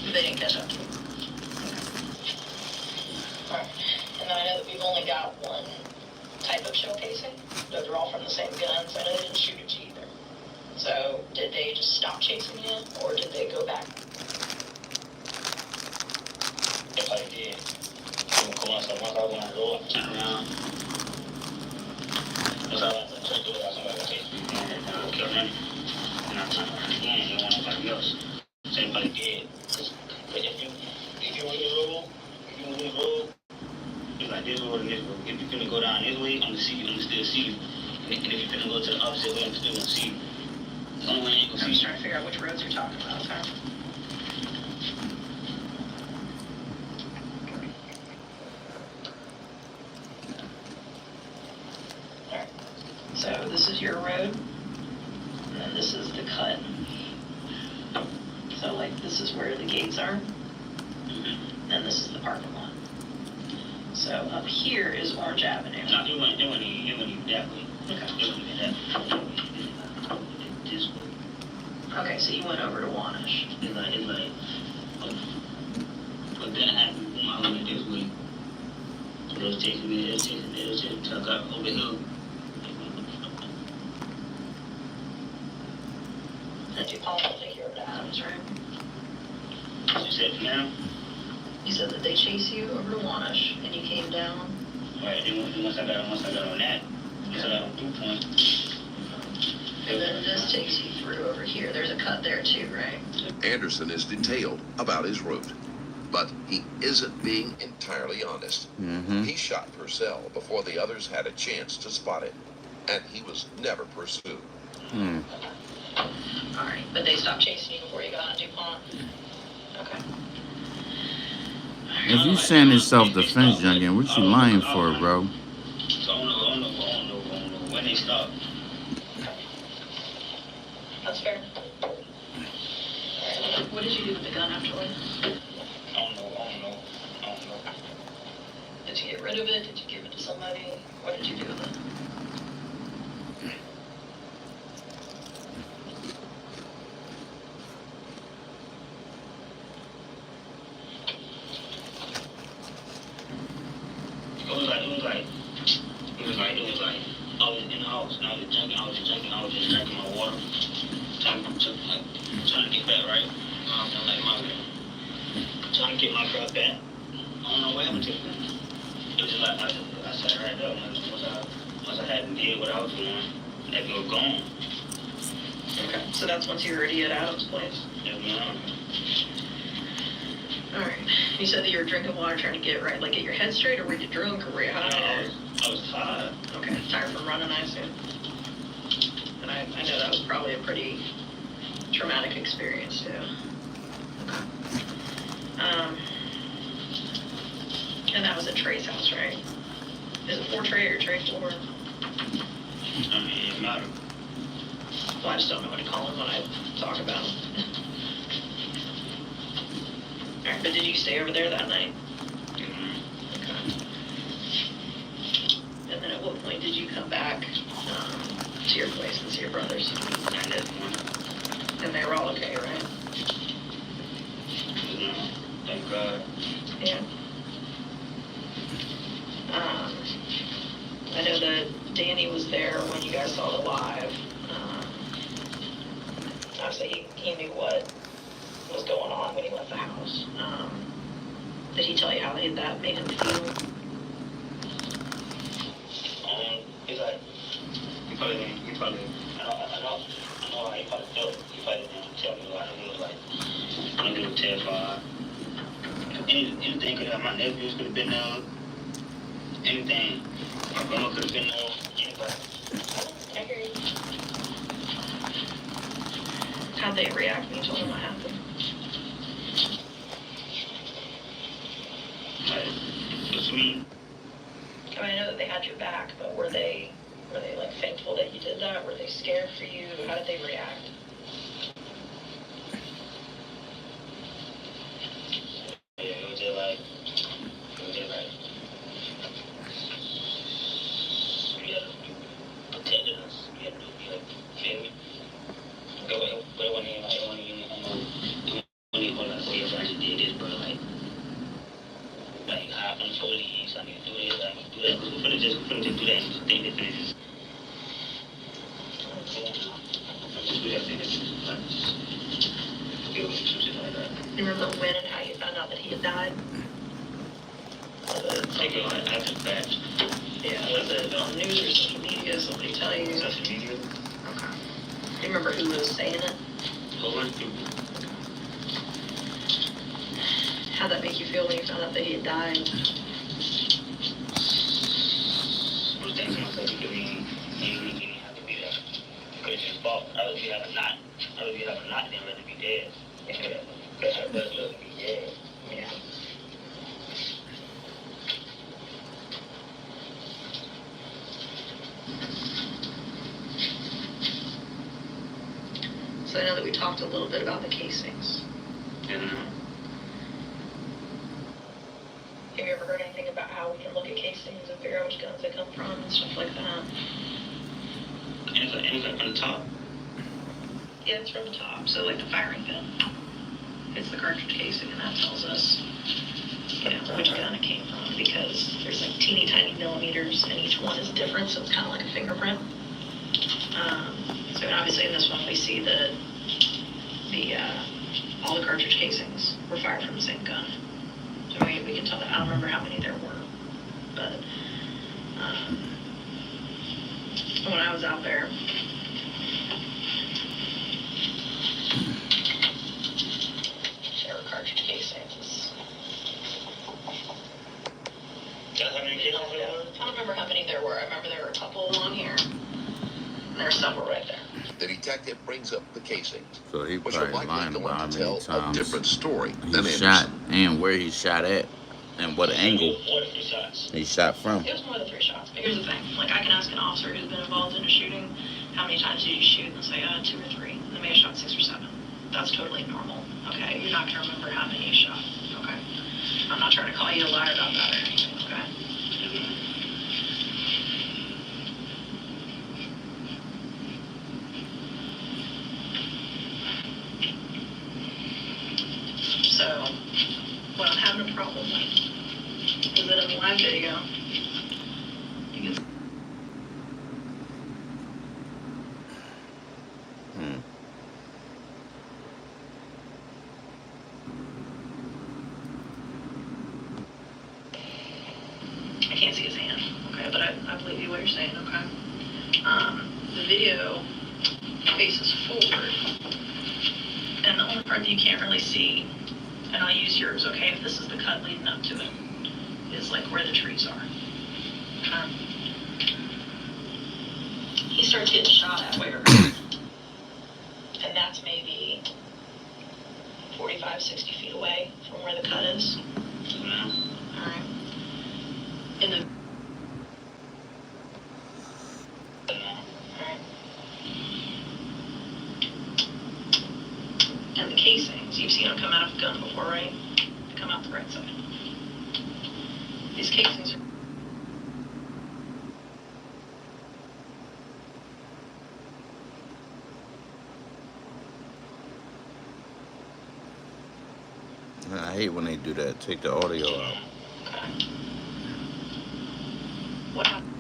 They didn't catch up to you. Alright. And then I know that we've only got one type of shell casing, but they're all from the same guns. I know they didn't shoot at you either. So did they just stop chasing you, or did they go back? If I did, once I went out the door, turn around. Once I went to the church door, somebody would chase me and I kept running. And I turned around again and want nobody else. So everybody did. But if you on this road, it's like this road and this road. If you're gonna go down this way, I'm gonna still see you. And if you're gonna go to the opposite way, I'm still gonna see you. The only way I ain't gonna see I'm you. just trying to figure out which roads you're talking about, okay? Alright. So this is your road, and then this is the cut. So like this is where the gates are, and this is the parking lot. So up here is Orange Avenue. No, it wasn't even that way. Okay. It wasn't even that way. This way. Okay, so you went over to Wanish. It's like, but then I went this way. They was chasing me, till I got over the hill. Did you call to take you over to Adams, right? She said, now, You said that they chased you over to Wanish, and you came down. right, then once I got on that, once I got on 2 points. And then this takes you through over here. There's a cut there too, right? Anderson is detailed about his route, but he isn't being entirely honest. Mm-hmm. He shot Purcell before the others had a chance to spot him, and he was never pursued. Hmm. All right, but they stopped chasing you before you got on DuPont. Okay. If you saying it's self-defense, youngin, what you lying for, bro? So I don't know when they stopped. That's fair. What did you do with the gun afterwards? I don't know. Did you get rid of it? Did you give it to somebody? What did you do with it? I was in the house and I was just drinking my water. Trying to get back right. Trying to get my crap back. I don't know what happened to me. It was just like I sat right there. Once I hadn't did what I was doing, that girl gone. Okay, so that's once you were already at Adam's place. Yeah, man. All right. You said that you were drinking water trying to get right, like get your head straight, or were you drunk, or were you high? I was tired. Okay, tired from running, I assume. And I know that was probably a pretty traumatic experience too. Okay. at Trey's house, right? Is it 4 Trey or Trey 4? I mean, it matters. Well, I just don't know what to call him when I talk about him. Alright, but did you stay over there that night? Mm-hmm. Okay. And then at what point did you come back to your place and see your brothers? At that point, And they were all okay, right? thank God. Yeah. I know that Danny was there when you guys saw the live. Obviously, he knew what was going on when he left the house. Did he tell you how that made him feel? He's like, he probably, I know how he probably felt. He probably didn't tell me, like, he was like, I'm gonna go terrified. Anything could have, my nephews could have been there. Anything. My grandma could have been there. Anybody. I hear you. How'd they react when you told them what happened? Like, what you mean? I mean, I know that they had your back, but were they like thankful that you did that? Were they scared for you? How did they react? Yeah, it was just like, you had to be protecting us. You had to be like, feel me? But it wasn't even like, it wasn't even, hold on, say if I just did this, but like hop on the police, I need to do this, I need to do that. We're finna just do that and just think that this is, just do that thing, just give some shit like that. You remember when and how you found out that he had died? Take it like after the fact. Yeah, was it on news or social media? Somebody tell you? Social media. Okay. Do you remember who was saying it? Whole bunch of people. How'd that make you feel when you found out that he had died? I was thinking to myself, he didn't have to be there. Because it's his fault. I would be have a knot. Than rather be dead. Because I'd rather be dead. Yeah. So I know that we talked a little bit about the casings. And Have you ever heard anything about how we can look at casings and figure out which guns they come from and stuff like that? anything from the top. Yeah, it's from the top. So like the firing pin. It's the cartridge casing, and that tells us, you know, which gun it came from, because there's like teeny tiny millimeters, and each one is different, so it's kind of like a fingerprint. So obviously in this one we see that all the cartridge casings were fired from the same gun. So we can tell that. I don't remember how many there were, but when I was out there, there were cartridge casings. That's how many kids I don't remember how many there were. I remember there were a couple along here. And there's several right there. The detective brings up the casings, So he which are probably likely lying going about how to many tell a times different story he than shot Anderson. and where he shot at and what angle What if he shots? he shot from. It was more than 3 shots. But here's the thing. Like, I can ask an officer who's been involved in a shooting, how many times did you shoot? And they'll say, 2 or 3. And they may have shot 6 or 7. That's totally normal, okay? You're not going to remember how many you shot, okay? I'm not trying to call you a liar about that or anything, okay? So, what I'm having a problem with is that in the live video, you can I can't see his hand, okay, but I believe you what you're saying, okay? The video faces forward, and the only part that you can't really see, and I'll use yours, okay, if this is the cut leading up to it, is like where the trees are. Okay? He starts getting shot at where? And that's maybe 45, 60 feet away from where the cut is. Alright. In the and the casings, you've seen them come out of a gun before, right? They come out the right side. These casings are I hate when they do that. Take the audio out. okay. What happened?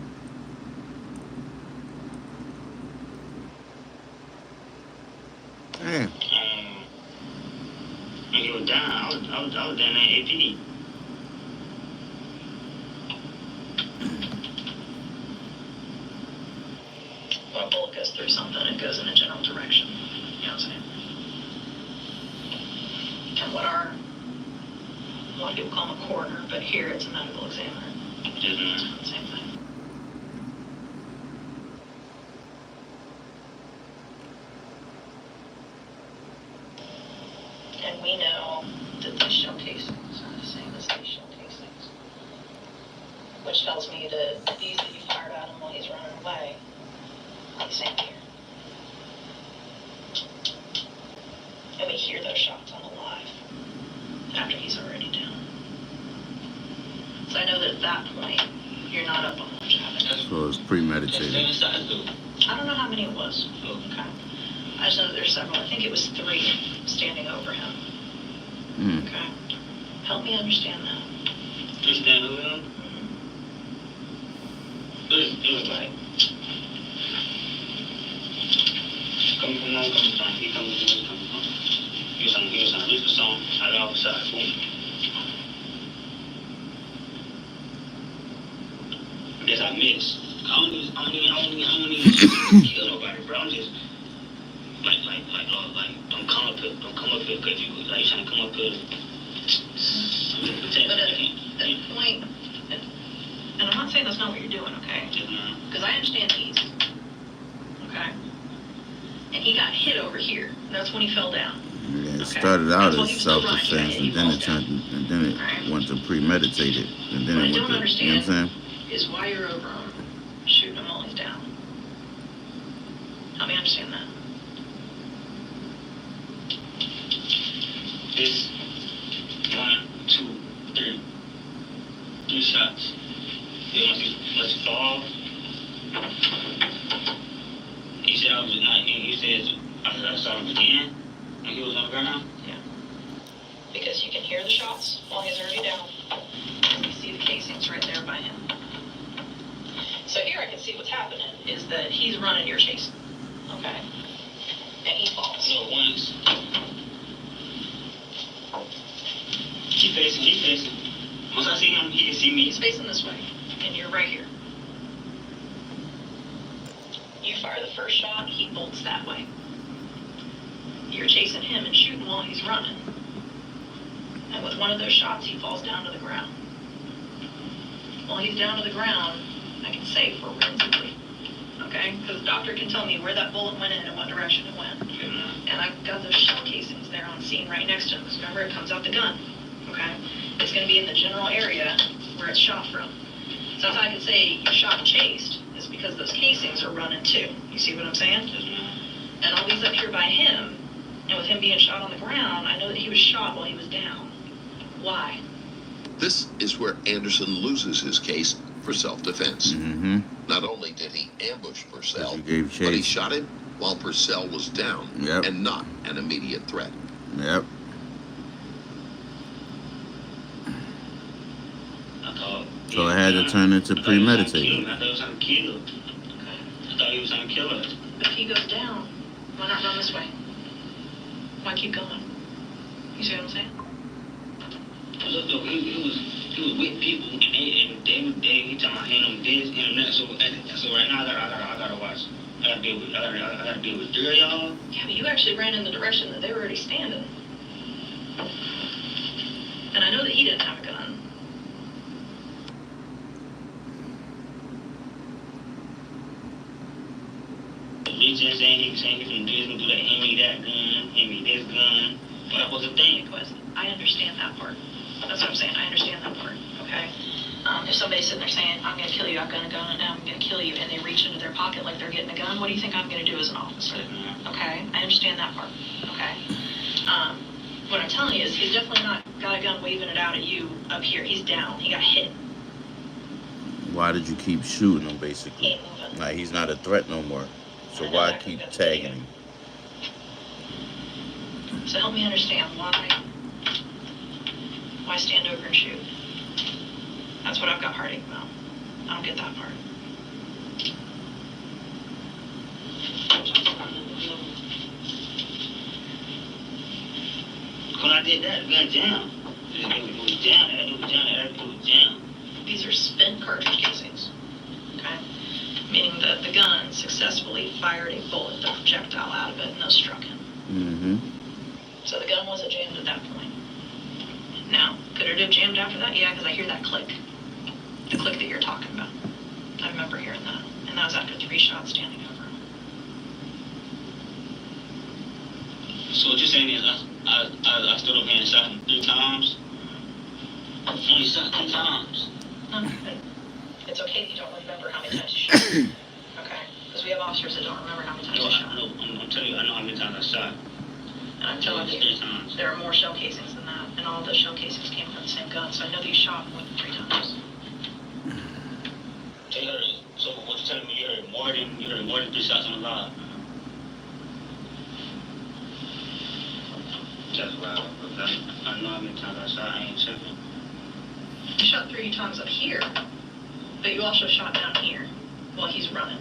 Damn. When you were down, I was down at AP. When a bullet goes through something, it goes in a general direction. You know what I'm saying? And what a lot of people call him a coroner, but here it's a medical examiner. Same thing. And we know that these shell casings are the same as these shell casings. Which tells me that these that you fired at him while he's running away are the same here. And we hear those shots on the live after he's already down. So I know that at that point, you're not up on what's happening. So it's premeditated. I don't know how many it was. Okay. I just know that there's several. I think it was 3 standing over him. Okay. Help me understand that. 3 standing over him? It was like, coming from home, coming from, he coming from, he coming from. He was on a Luther song, I got outside, boom. I guess I missed. I don't even kill nobody, bro. I'm just, don't come up here, because you, like, trying to come up here. But at the point, and I'm not saying that's not what you're doing, okay? Because I understand these. Okay? And he got hit over here. That's when he fell down. Yeah, it started out as self-defense, and then it went to premeditated, and then it went to, you know what I'm saying? Is why you're over him, shooting him while he's down. Help me understand that. It's 1, 2, 3. 3 shots. Then once you fall, he said I was not. He says I saw him again, and he was on the ground. Yeah. Because you can hear the shots while he's already down. You see the casings right there by him. So here I can see what's happening is that he's running, you're chasing. Okay? And he falls. No, once. He facing. Once I see him, he can see me. He's facing this way, and you're right here. You fire the first shot, he bolts that way. You're chasing him and shooting while he's running. And with one of those shots, he falls down to the ground. While he's down to the ground, I can say forensically, okay? Because the doctor can tell me where that bullet went in and what direction it went. And I've got those shell casings there on scene right next to him. Because remember, it comes out the gun, okay? It's going to be in the general area where it's shot from. So that's how I can say you shot and chased, is because those casings are running too. You see what I'm saying? And all these up here by him, and with him being shot on the ground, I know that he was shot while he was down. Why? This is where Anderson loses his case for self-defense. Not only did he ambush Purcell, but he shot him while Purcell was down and not an immediate threat. Yep. So it had to turn into premeditated. I thought he was trying to kill. I thought he was trying to kill us. If he goes down, why not run this way? Why keep going? You see what I'm saying? Look, he was with people, and he talking about him this and that. So right now I gotta watch. I gotta deal with 3 of y'all. Yeah, but you actually ran in the direction that they were already standing. And I know that he didn't have a gun. He just saying he can do this and do that, hand me that gun, hand me this gun. But that was the thing. I understand that part. That's what I'm saying. I understand that part, okay? If somebody's sitting there saying, I'm going to kill you, I've got a gun, and I'm going to kill you, and they reach into their pocket like they're getting a gun, what do you think I'm going to do as an officer? Okay? I understand that part, okay? What I'm telling you is he's definitely not got a gun waving it out at you up here. He's down. He got hit. Why did you keep shooting him, basically? He ain't moving. Like, he's not a threat no more. So I know why that 'cause keep we got the tagging video. him? So help me understand why stand over and shoot? That's what I've got heartache about. I don't get that part. When I did that, it went down. It was down. It was down. These are spent cartridge casings, okay? Meaning that the gun successfully fired a bullet, the projectile out of it, and those struck him. Mm-hmm. So the gun wasn't jammed at that point. Now, could it have jammed after that? Yeah, because I hear that click. The click that you're talking about. I remember hearing that. And that was after 3 shots standing over him. So what you're saying is I stood over here and shot him 3 times? Only shot 3 times. No, it's okay that you don't remember how many times you shot. Okay? Because we have officers that don't remember how many times you shot. No, I'm telling you, I know how many times I shot. And I'm telling you, 3 times. there are more shell casings than that. And all of those shell casings came from the same gun. So I know that you shot more than 3 times. So what you're telling me, you heard more than 3 shots on the live? That's right. I know how many times I shot. I ain't tripping. You shot 3 times up here, but you also shot down here while he's running.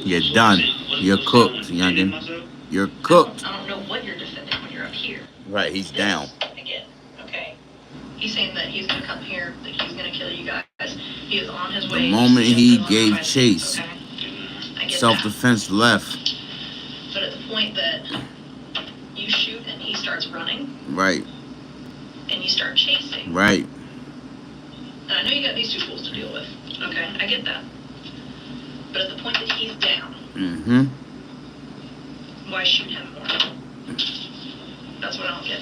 You're done. You're cooked, youngin. You're cooked. I don't know what you're defending when you're up here. Right, he's down. Again, okay? He's saying that he's going to come here, that he's going to kill you guys. He is on his way. The moment he gave Okay? chase, I get that. self-defense left. But at the point that you shoot and he starts running, Right, and you start chasing, right. and I know you got these 2 fools to deal with, okay? I get that. But at the point that he's down, Mm-hmm. why shoot him more? That's what I don't get.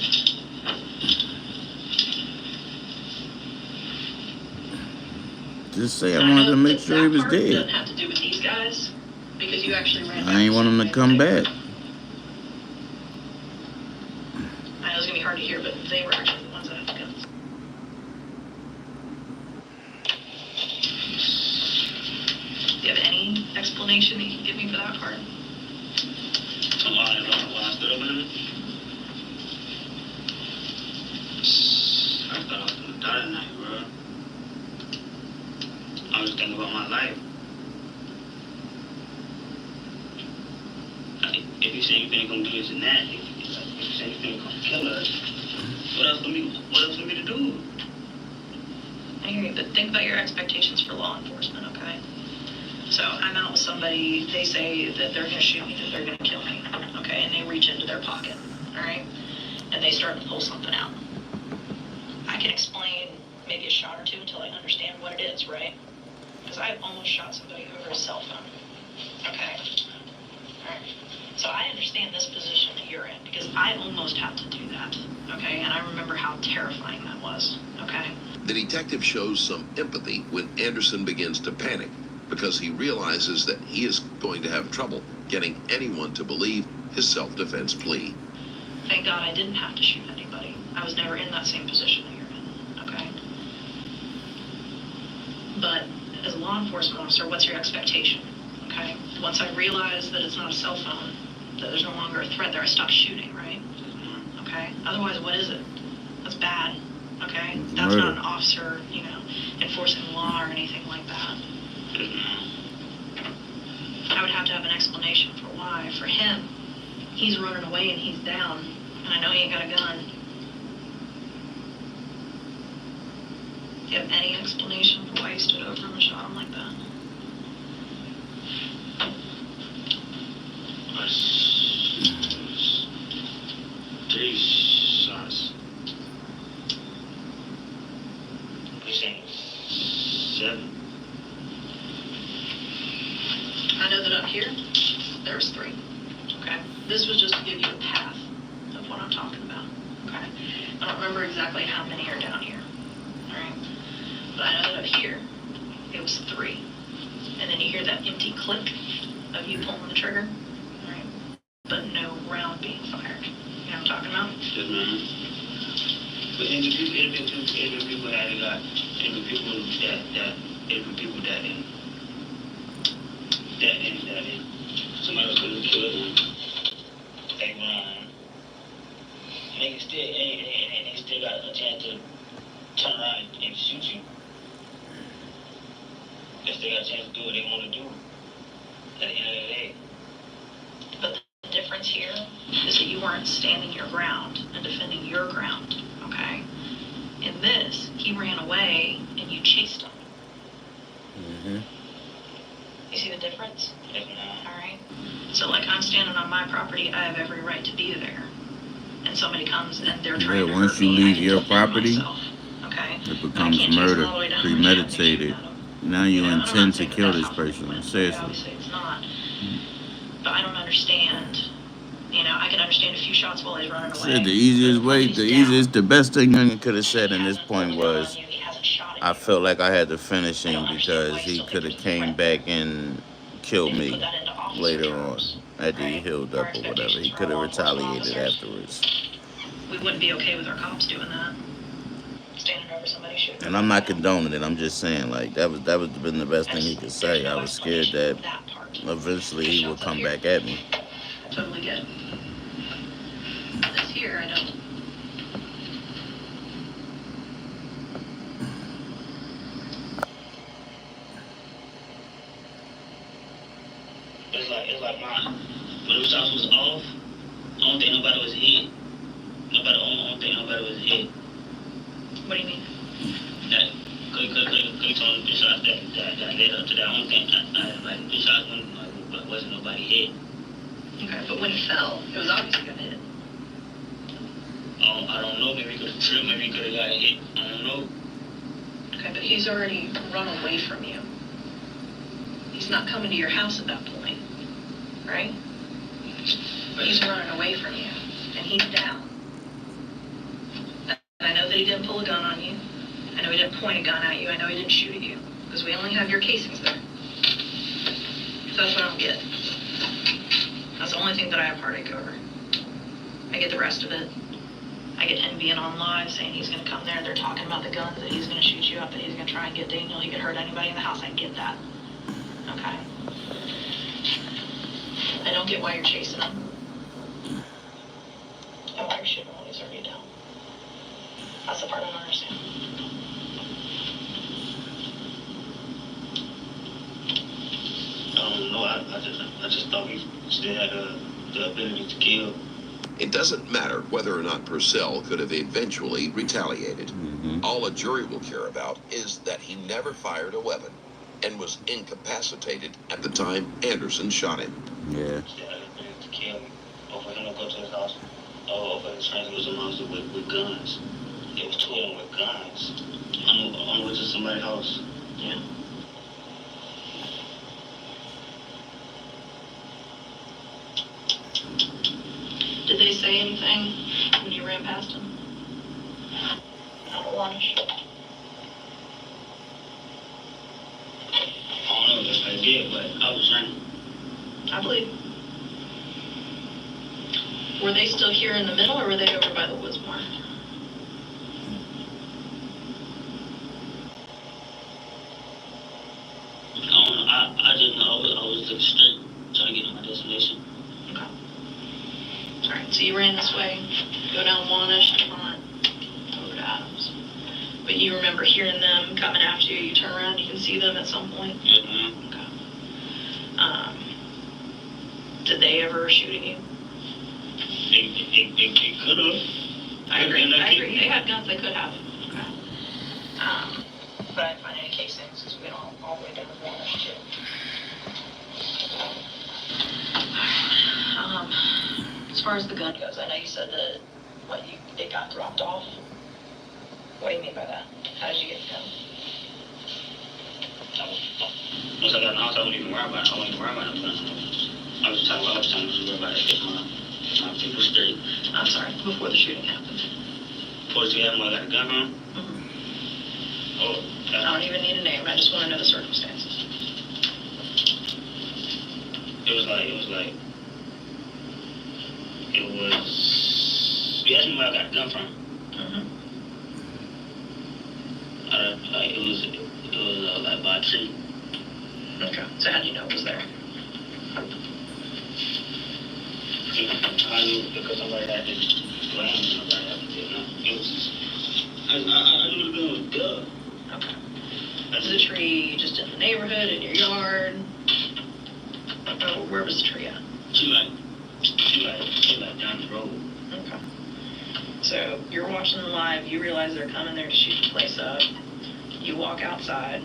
Just say I wanted to make sure he was That part doesn't dead. have to do with these guys, because you actually ran I ain't want him to come back. I know it's gonna be hard to hear, but they were actually the ones that had the guns. Do you have any explanation that you can give me for that part? Why I stood over him? I thought I was gonna die tonight, bro. I was thinking about my life. Like, if you say you finna come do this and that, if you say you finna come kill us, what else for me to do? I hear you, but think about your expectations for law enforcement, okay? So I'm out with somebody, they say that they're gonna shoot me, that they're gonna kill me, okay? And they reach into their pocket, all right? And they start to pull something out. I can explain maybe a shot or 2 until I understand what it is, right? Because I've almost shot somebody over a cell phone, okay? All right. So I understand this position that you're in, because I almost had to do that, okay? And I remember how terrifying that was, okay? The detective shows some empathy when Anderson begins to panic because he realizes that he is going to have trouble getting anyone to believe his self-defense plea. Thank God I didn't have to shoot anybody. I was never in that same position that you're in, okay? But as a law enforcement officer, what's your expectation, okay? Once I realize that it's not a cell phone, that there's no longer a threat there, I stop shooting, right? Okay? Otherwise, what is it? That's bad, okay? That's not an officer, enforcing law or anything like that. I would have to have an explanation for why. For him, he's running away and he's down, and I know he ain't got a gun. Do you have any explanation for why he stood over him and shot him like that? Three shots. You're saying 7? I know that up here, there's 3. Okay? This was just to give you a path of what I'm talking about. Okay? I don't remember exactly how many are down here. Alright? But I know that up here, it was 3. And then you hear that empty click of you pulling the trigger. Alright? But no round being fired. You know what I'm talking about? Yes, ma'am. But in the people that got, in the people that somebody else could have killed them. They run. And they still got a chance to turn around and shoot you. If they got a chance to do what they want to do at the end of the day. But the difference here is that you weren't standing your ground and defending your ground, okay? In this, he ran away and you chased him. Mm-hmm. You see the difference? Yes, ma'am. All right? So, like, I'm standing on my property, I have every right to be there. And somebody comes and they're trying to once hurt you me, leave I can your defend property, myself, okay? it I becomes can't chase them murder, all the way down. premeditated. Now you I'm not intend to saying that kill that's this how we person, win. seriously. Obviously, it's not. But I don't understand. You know, I can understand a few shots while he's running away. Shit, the easiest but way, when he's the down, easiest, the best thing I could have said he in this hasn't point pulled a gun was, on you, he hasn't shot at I you. felt like I had to finish I him don't understand why because you he still could think have it's a came threat. back and killed Then you me put that into officer later terms, on after he right? healed Our up or whatever. expectations He for could our have law enforcement retaliated officers, afterwards. we wouldn't be okay with our cops doing that. Standing over somebody shooting. And I'm not condoning it. I'm just saying, like, that was been the best thing he could say. There's I no was scared that explanation for that part. eventually These he would shots up come here, back at me. I totally get it. This here, I don't. It's like mine. When the shots was off, I don't think nobody was hit. I don't think nobody was hit. What do you mean? That could on the shots that led up to that. I don't think like the shots wasn't nobody hit. Okay, but when he fell, it was obviously gonna hit. I don't know. Maybe he could have tripped. Maybe he could have got hit. I don't know. Okay, but he's already run away from you. He's not coming to your house at that point, right? But he's running away from you, and he's down. And I know that he didn't pull a gun on you. I know he didn't point a gun at you. I know he didn't shoot at you, because we only have your casings there. So that's what I don't get. That's the only thing that I have heartache over. I get the rest of it. I get him being on live saying he's going to come there. They're talking about the guns, that he's going to shoot you up, that he's going to try and get Daniel. He could hurt anybody in the house. I get that. Okay. I don't get why you're chasing him. And why you're shooting him when he's already down. That's the part I don't understand. I don't know. I just thought he still had the ability to kill. It doesn't matter whether or not Purcell could have eventually retaliated. All a jury will care about is that he never fired a weapon and was incapacitated at the time Anderson shot him. Yeah. Still had the ability to kill me. Or for him to go to his house. Or for his friends was amongst it with guns. It was 2 of them with guns. I'm with somebody's house. Yeah. Did they say anything when you ran past him? Out of lunch. I don't know if I did, but I was running. I believe. Were they still here in the middle, or were they over by the woods more? I just know I was looking straight, trying to get to my destination. Okay. Alright, so you ran this way, go down Wanish, come on, over to Adams. But you remember hearing them coming after you, you turn around, you can see them at some point? Yes, ma'am. Okay. Did they ever shoot at you? They could have. I agree. They had guns, they could have. Okay. But I didn't find any casings, because we went all the way down to Wanish, too. As far as the gun goes, I know you said that it got dropped off. What do you mean by that? How did you get the gun? Once I got in the house, I wasn't even worried about it. I wasn't even worried about it. I was just talking about to worry about it. Get my people straight. I'm sorry, before the shooting happened. Before the shooting happened, I got a gun from him. Oh, I don't even need a name. I just want to know the circumstances. It was. You asked me where I got the gun from. It was like by a tree. Okay. So how do you know it was there? I knew because somebody had to land. Somebody had to do it. It was. I knew the gun was good. Okay. Was the tree just in the neighborhood, in your yard? Where was the tree at? She like down the road. Okay. So you're watching them live. You realize they're coming there to shoot the place up. You walk outside.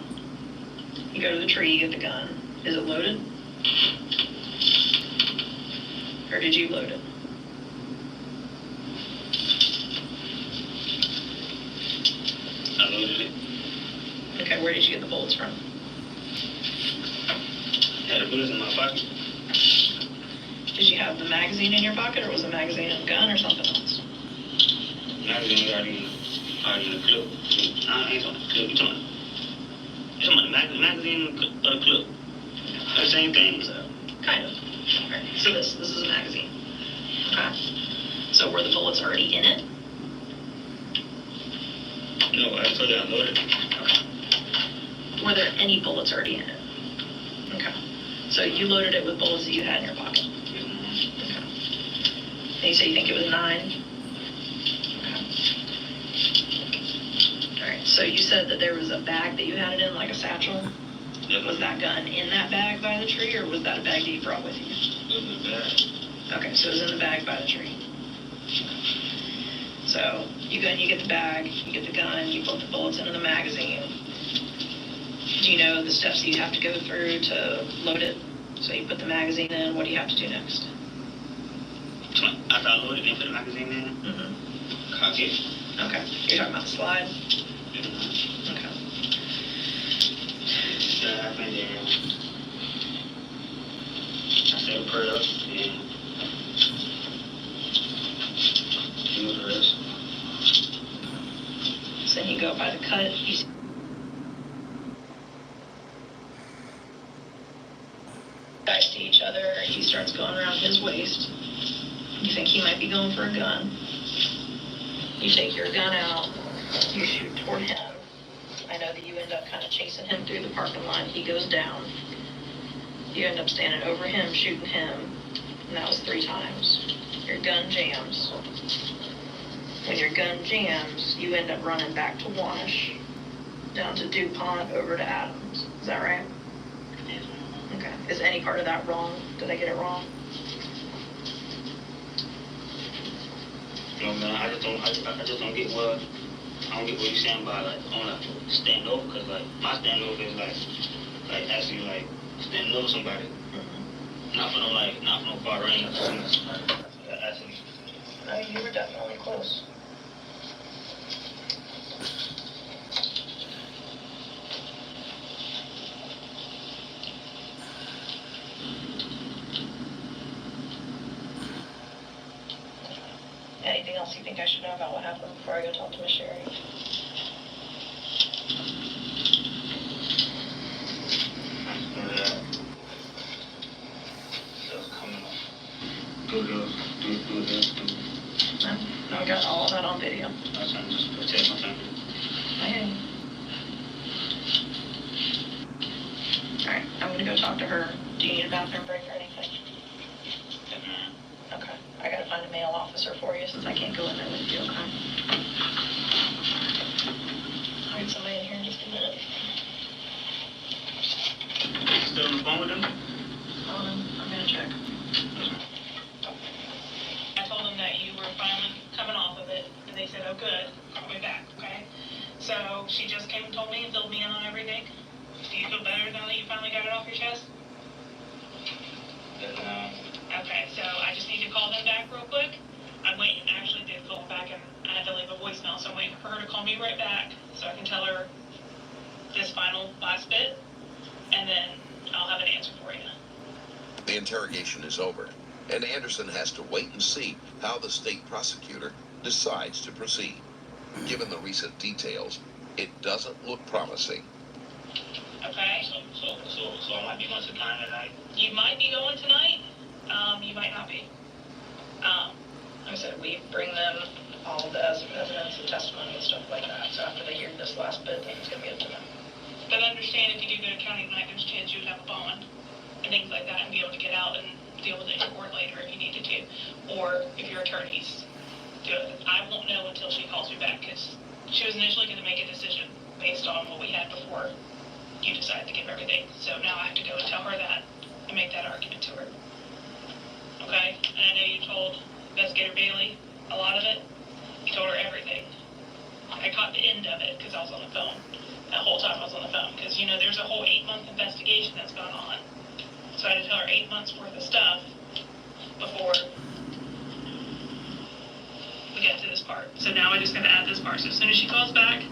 You go to the tree. You get the gun. Is it loaded? Or did you load it? I loaded it. Okay. Where did you get the bullets from? I had the bullets in my pocket. Did you have the magazine in your pocket, or was the magazine in the gun, or something else? Magazine was already in the clip. I ain't talking the clip. You talking about the magazine or the clip? The same thing. So, kind of. Right. So this is a magazine. Okay. So were the bullets already in it? No, I told you I loaded it. Okay. Were there any bullets already in it? Okay. So you loaded it with bullets that you had in your pocket? Okay. And you say you think it was 9? Okay. All right. So you said that there was a bag that you had it in, like a satchel? Yeah. Was that gun in that bag by the tree, or was that a bag that you brought with you? It was in the bag. Okay, so it was in the bag by the tree. So you go and you get the bag, you get the gun, you put the bullets into the magazine. Do you know the steps that you have to go through to load it? So you put the magazine in, what do you have to do next? After I loaded it and put the magazine in, cock it. Okay, you're talking about the slide? Mm-hmm. Okay. Strap and then I said a prayer and do the rest. So then you go by the cut, you guys to each other, he starts going around his waist. You think he might be going for a gun. You take your gun out, you shoot toward him. I know that you end up kind of chasing him through the parking lot. He goes down. You end up standing over him, shooting him, and that was 3 times. Your gun jams. When your gun jams, you end up running back to Wash, down to DuPont, over to Adams. Is that right? Okay. Is any part of that wrong? Did I get it wrong? No, man, I just don't get what you're saying about like I wanna stand over, because like my stand over is like actually like standing over somebody. Not for no far range. Actually. No, you were definitely close. Anything else you think I should know about what happened before I go talk to Miss Sherry? Do this. No, I got all of that on video. I'm trying to just protect my family. Okay. Alright, I'm gonna go talk to her. Do you need a bathroom break or anything? Okay. I gotta find a male officer for you since I can't go in there with you, okay? I'll get somebody in here in just a minute. Still on the phone with them? I'm gonna check. I told them that you were finally coming off of it, and they said, oh, good, call me back, okay? So she just came and told me and filled me in on everything. Do you feel better now that you finally got it off your chest? Okay, so I just need to call them back real quick. I'm waiting, actually did call back, and I had to leave a voicemail, so I'm waiting for her to call me right back so I can tell her this final last bit. And then I'll have an answer for you. The interrogation is over, and Anderson has to wait and see how the state prosecutor decides to proceed. Given the recent details, it doesn't look promising. Okay. So I might be going to time tonight. You might be going tonight. You might not be. Like I said, we bring them all of the evidence and testimony and stuff like that. So after they hear this last bit, then it's going to be up to them. But understand, if you do go to county tonight, there's a chance you would have a bond and things like that and be able to get out and deal with it in court later if you needed to. Or if your attorneys do it. I won't know until she calls me back because she was initially going to make a decision based on what we had before you decided to give everything. So now I have to go and tell her that and make that argument to her. Okay? And I know you told Investigator Bailey a lot of it. You told her everything. I caught the end of it because I was on the phone. That whole time I was on the phone because, you know, there's a whole 8-month investigation that's gone on. So I had to tell her 8 months worth of stuff before we got to this part. So now I just got to add this part. So as soon as she calls back,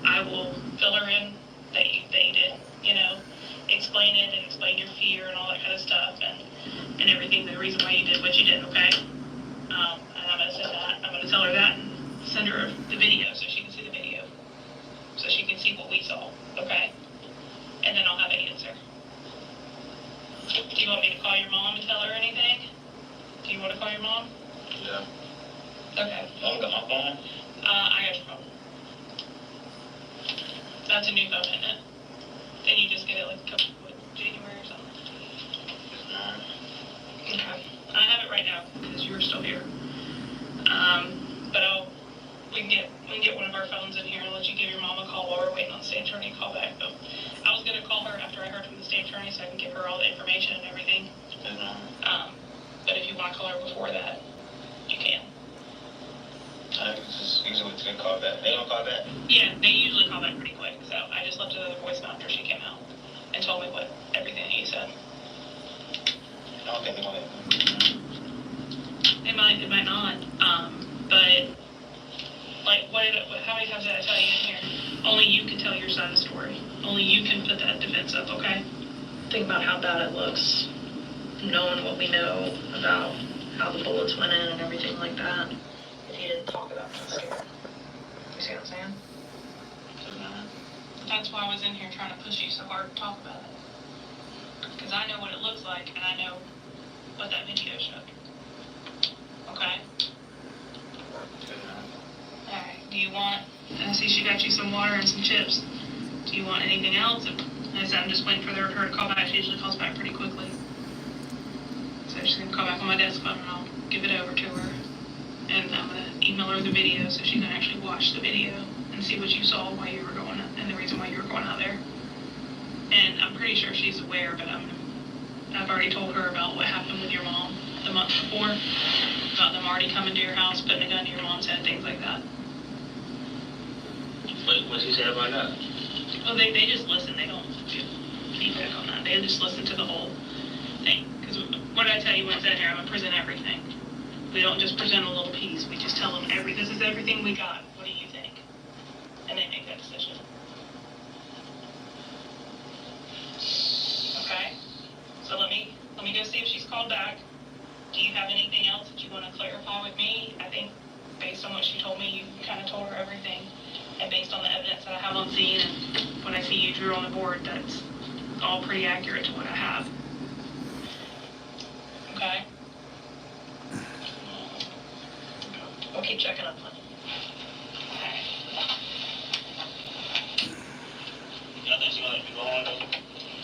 I will fill her in that you did, you know, explain it and explain your fear and all that kind of stuff and everything, the reason why you did what you did, okay? And I'm going to send that. I'm going to tell her that and send her the video so she can see the video. So she can see what we saw, okay? And then I'll have an answer. Do you want me to call your mom and tell her anything? Do you want to call your mom? Yeah. Okay. Mom got my phone? I got your phone. That's a new phone, isn't it? Didn't you just get it like a couple, January or something? Okay. I have it right now because you were still here. But we can get one of our phones in here and let you give your mom a call while we're waiting on the state attorney to call back. But I was gonna call her after I heard from the state attorney so I can give her all the information and everything. But if you want to call her before that, you can. Just usually to call back. They don't call back? Yeah, they usually call back pretty quick. So I just left another voicemail after she came out and told me everything that you said. I don't think they're going to. It might not. But like, how many times did I tell you in here? Only you can tell your side of the story. Only you can put that defense up, okay? Think about how bad it looks, knowing what we know about how the bullets went in and everything like that. If you didn't talk about that scare. You see what I'm saying? That's why I was in here trying to push you so hard to talk about it. Because I know what it looks like, and I know what that video showed. Okay? Alright, do you want, I see she got you some water and some chips. Do you want anything else? Like I said, I'm just waiting for her to call back. She usually calls back pretty quickly. So she's going to call back on my desk phone and I'll give it over to her. And I'm going to email her the video so she can actually watch the video and see what you saw while you were going and the reason why you were going out there. And I'm pretty sure she's aware, but I've already told her about what happened with your mom the month before, about them already coming to your house, putting a gun to your mom's head, things like that. What'd you say about that? Well, they just listen. They don't give feedback on that. They just listen to the whole thing. Because what did I tell you when I said here? I'm going to present everything. We don't just present a little piece. We just tell them this is everything we got. What do you think? And they make that decision. Okay? So let me go see if she's called back. Do you have anything else that you want to clarify with me? I think based on what she told me, you kind of told her everything. And based on the evidence that I have on scene and what I see you drew on the board, that's all pretty accurate to what I have. Okay? We'll keep checking up on you. Okay. You think she might be going though?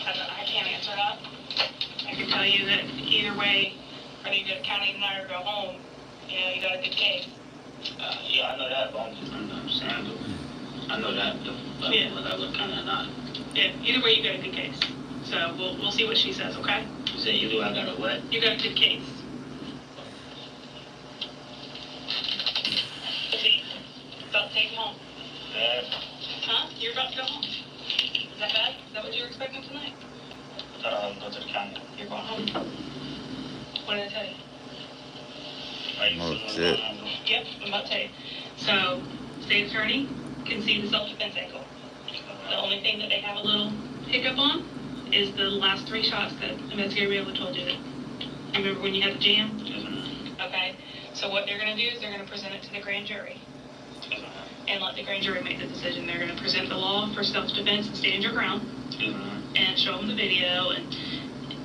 I can't answer that. I can tell you that either way, whether you go to county tonight or go home, you got a good case. Yeah, I know that, but I'm saying, I know that, but Yeah. I look kind of not. Yeah, either way, you got a good case. So we'll see what she says, okay? You say you do, I got a what? You got a good case. See, about to take you home. Bad. Huh? You're about to go home. Is that bad? Is that what you were expecting tonight? I thought I was going to the county. You're going home. What did I tell you? Oh, shit. Yep, I'm about to tell you. So, state attorney can see the self-defense angle. The only thing that they have a little hiccup on is the last 3 shots that investigator Bailey told you that. Remember when you had the jam? Okay. So what they're going to do is they're going to present it to the grand jury. And let the grand jury make the decision. They're going to present the law for self-defense and stand your ground. And show them the video. And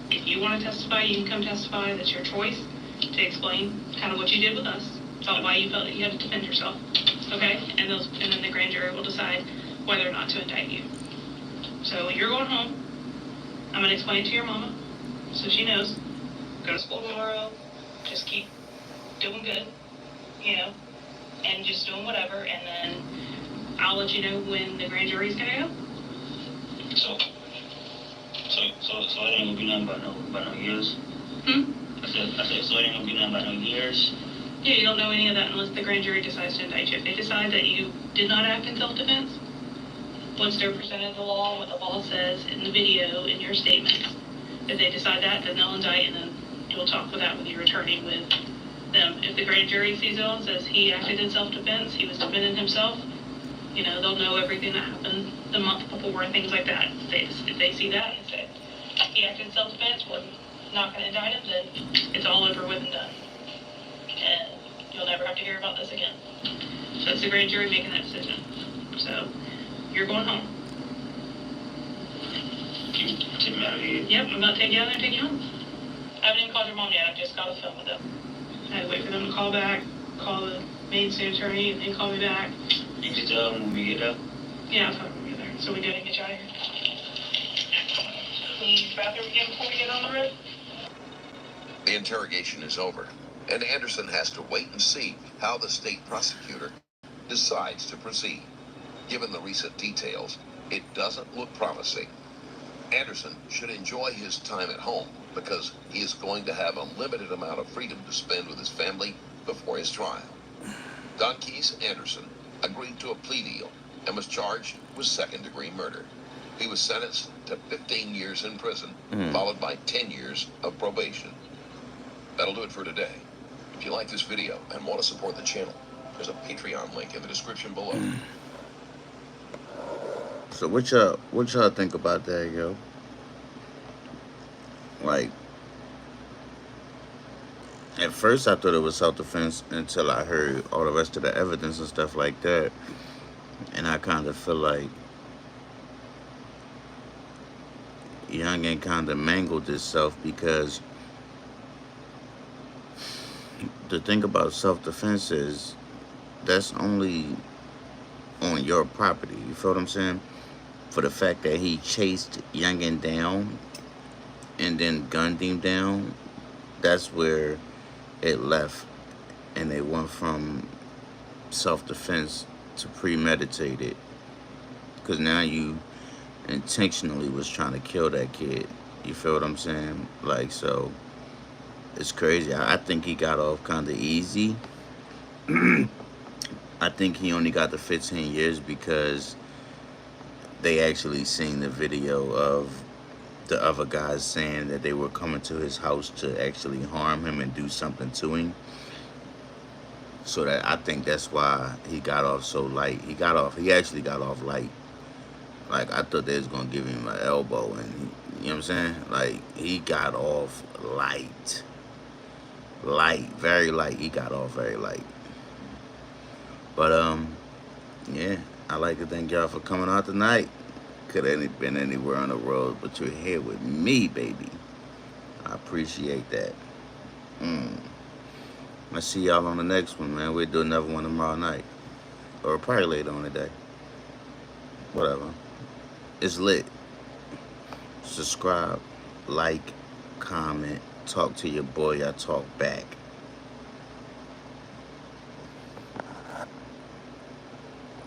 if you want to testify, you can come testify. That's your choice to explain kind of what you did with us. About why you felt that you had to defend yourself. Okay? And then the grand jury will decide whether or not to indict you. So you're going home. I'm going to explain it to your mama so she knows. Go to school tomorrow. Just keep doing good, you know, and just doing whatever, and then I'll let you know when the grand jury's gonna go. So it ain't gonna be nothing about no years? I said, so it ain't gonna be nothing about no years? Yeah, you don't know any of that unless the grand jury decides to indict you. If they decide that you did not act in self-defense, once they're presented the law, what the law says in the video, in your statements, if they decide that, then they'll indict, and then you'll talk with that with your attorney, with them. If the grand jury sees it all and says he acted in self-defense, he was defending himself, you know, they'll know everything that happened the month before and things like that. If they see that and say he acted in self-defense, we're not going to indict him, then it's all over with and done. And you'll never have to hear about this again. So it's the grand jury making that decision. So you're going home. You take me out of here? Yep, I'm going to take you out there and take you home. I haven't even called your mom yet. I just got a phone with them. I wait for them to call back, call the main state attorney, and then call me back. You just tell them when we get up? Yeah, I'll tell them when we get there. So we gotta get you out of here. Can you use the bathroom again before we get on the road? The interrogation is over, and Anderson has to wait and see how the state prosecutor decides to proceed. Given the recent details, it doesn't look promising. Anderson should enjoy his time at home because he is going to have a limited amount of freedom to spend with his family before his trial. Don Keys Anderson agreed to a plea deal and was charged with second-degree murder. He was sentenced to 15 years in prison, followed by 10 years of probation. That'll do it for today. If you like this video and want to support the channel, there's a Patreon link in the description below. So what y'all think about that, yo? Like, at first I thought it was self-defense until I heard all the rest of the evidence and stuff like that. And I kind of feel like Youngin kind of mangled itself, because the thing about self-defense is that's only on your property. You feel what I'm saying? For the fact that he chased Youngin down and then gunned him down, that's where it left, and they went from self-defense to premeditated, because now you intentionally was trying to kill that kid. You feel what I'm saying? Like, so it's crazy. I think he got off kind of easy. I think he only got the 15 years because they actually seen the video of the other guys saying that they were coming to his house to actually harm him and do something to him. So that I think that's why he got off so light. He actually got off light. Like, I thought they was gonna give him an elbow, and you know what I'm saying? Like, he got off light. Light, very light. He got off very light. But yeah, I'd like to thank y'all for coming out tonight. Could have been anywhere on the road, but you're here with me, baby. I appreciate that. I'll see y'all on the next one, man. We'll do another one tomorrow night, or probably later on today. Whatever. It's lit. Subscribe, like, comment, talk to your boy. I talk back.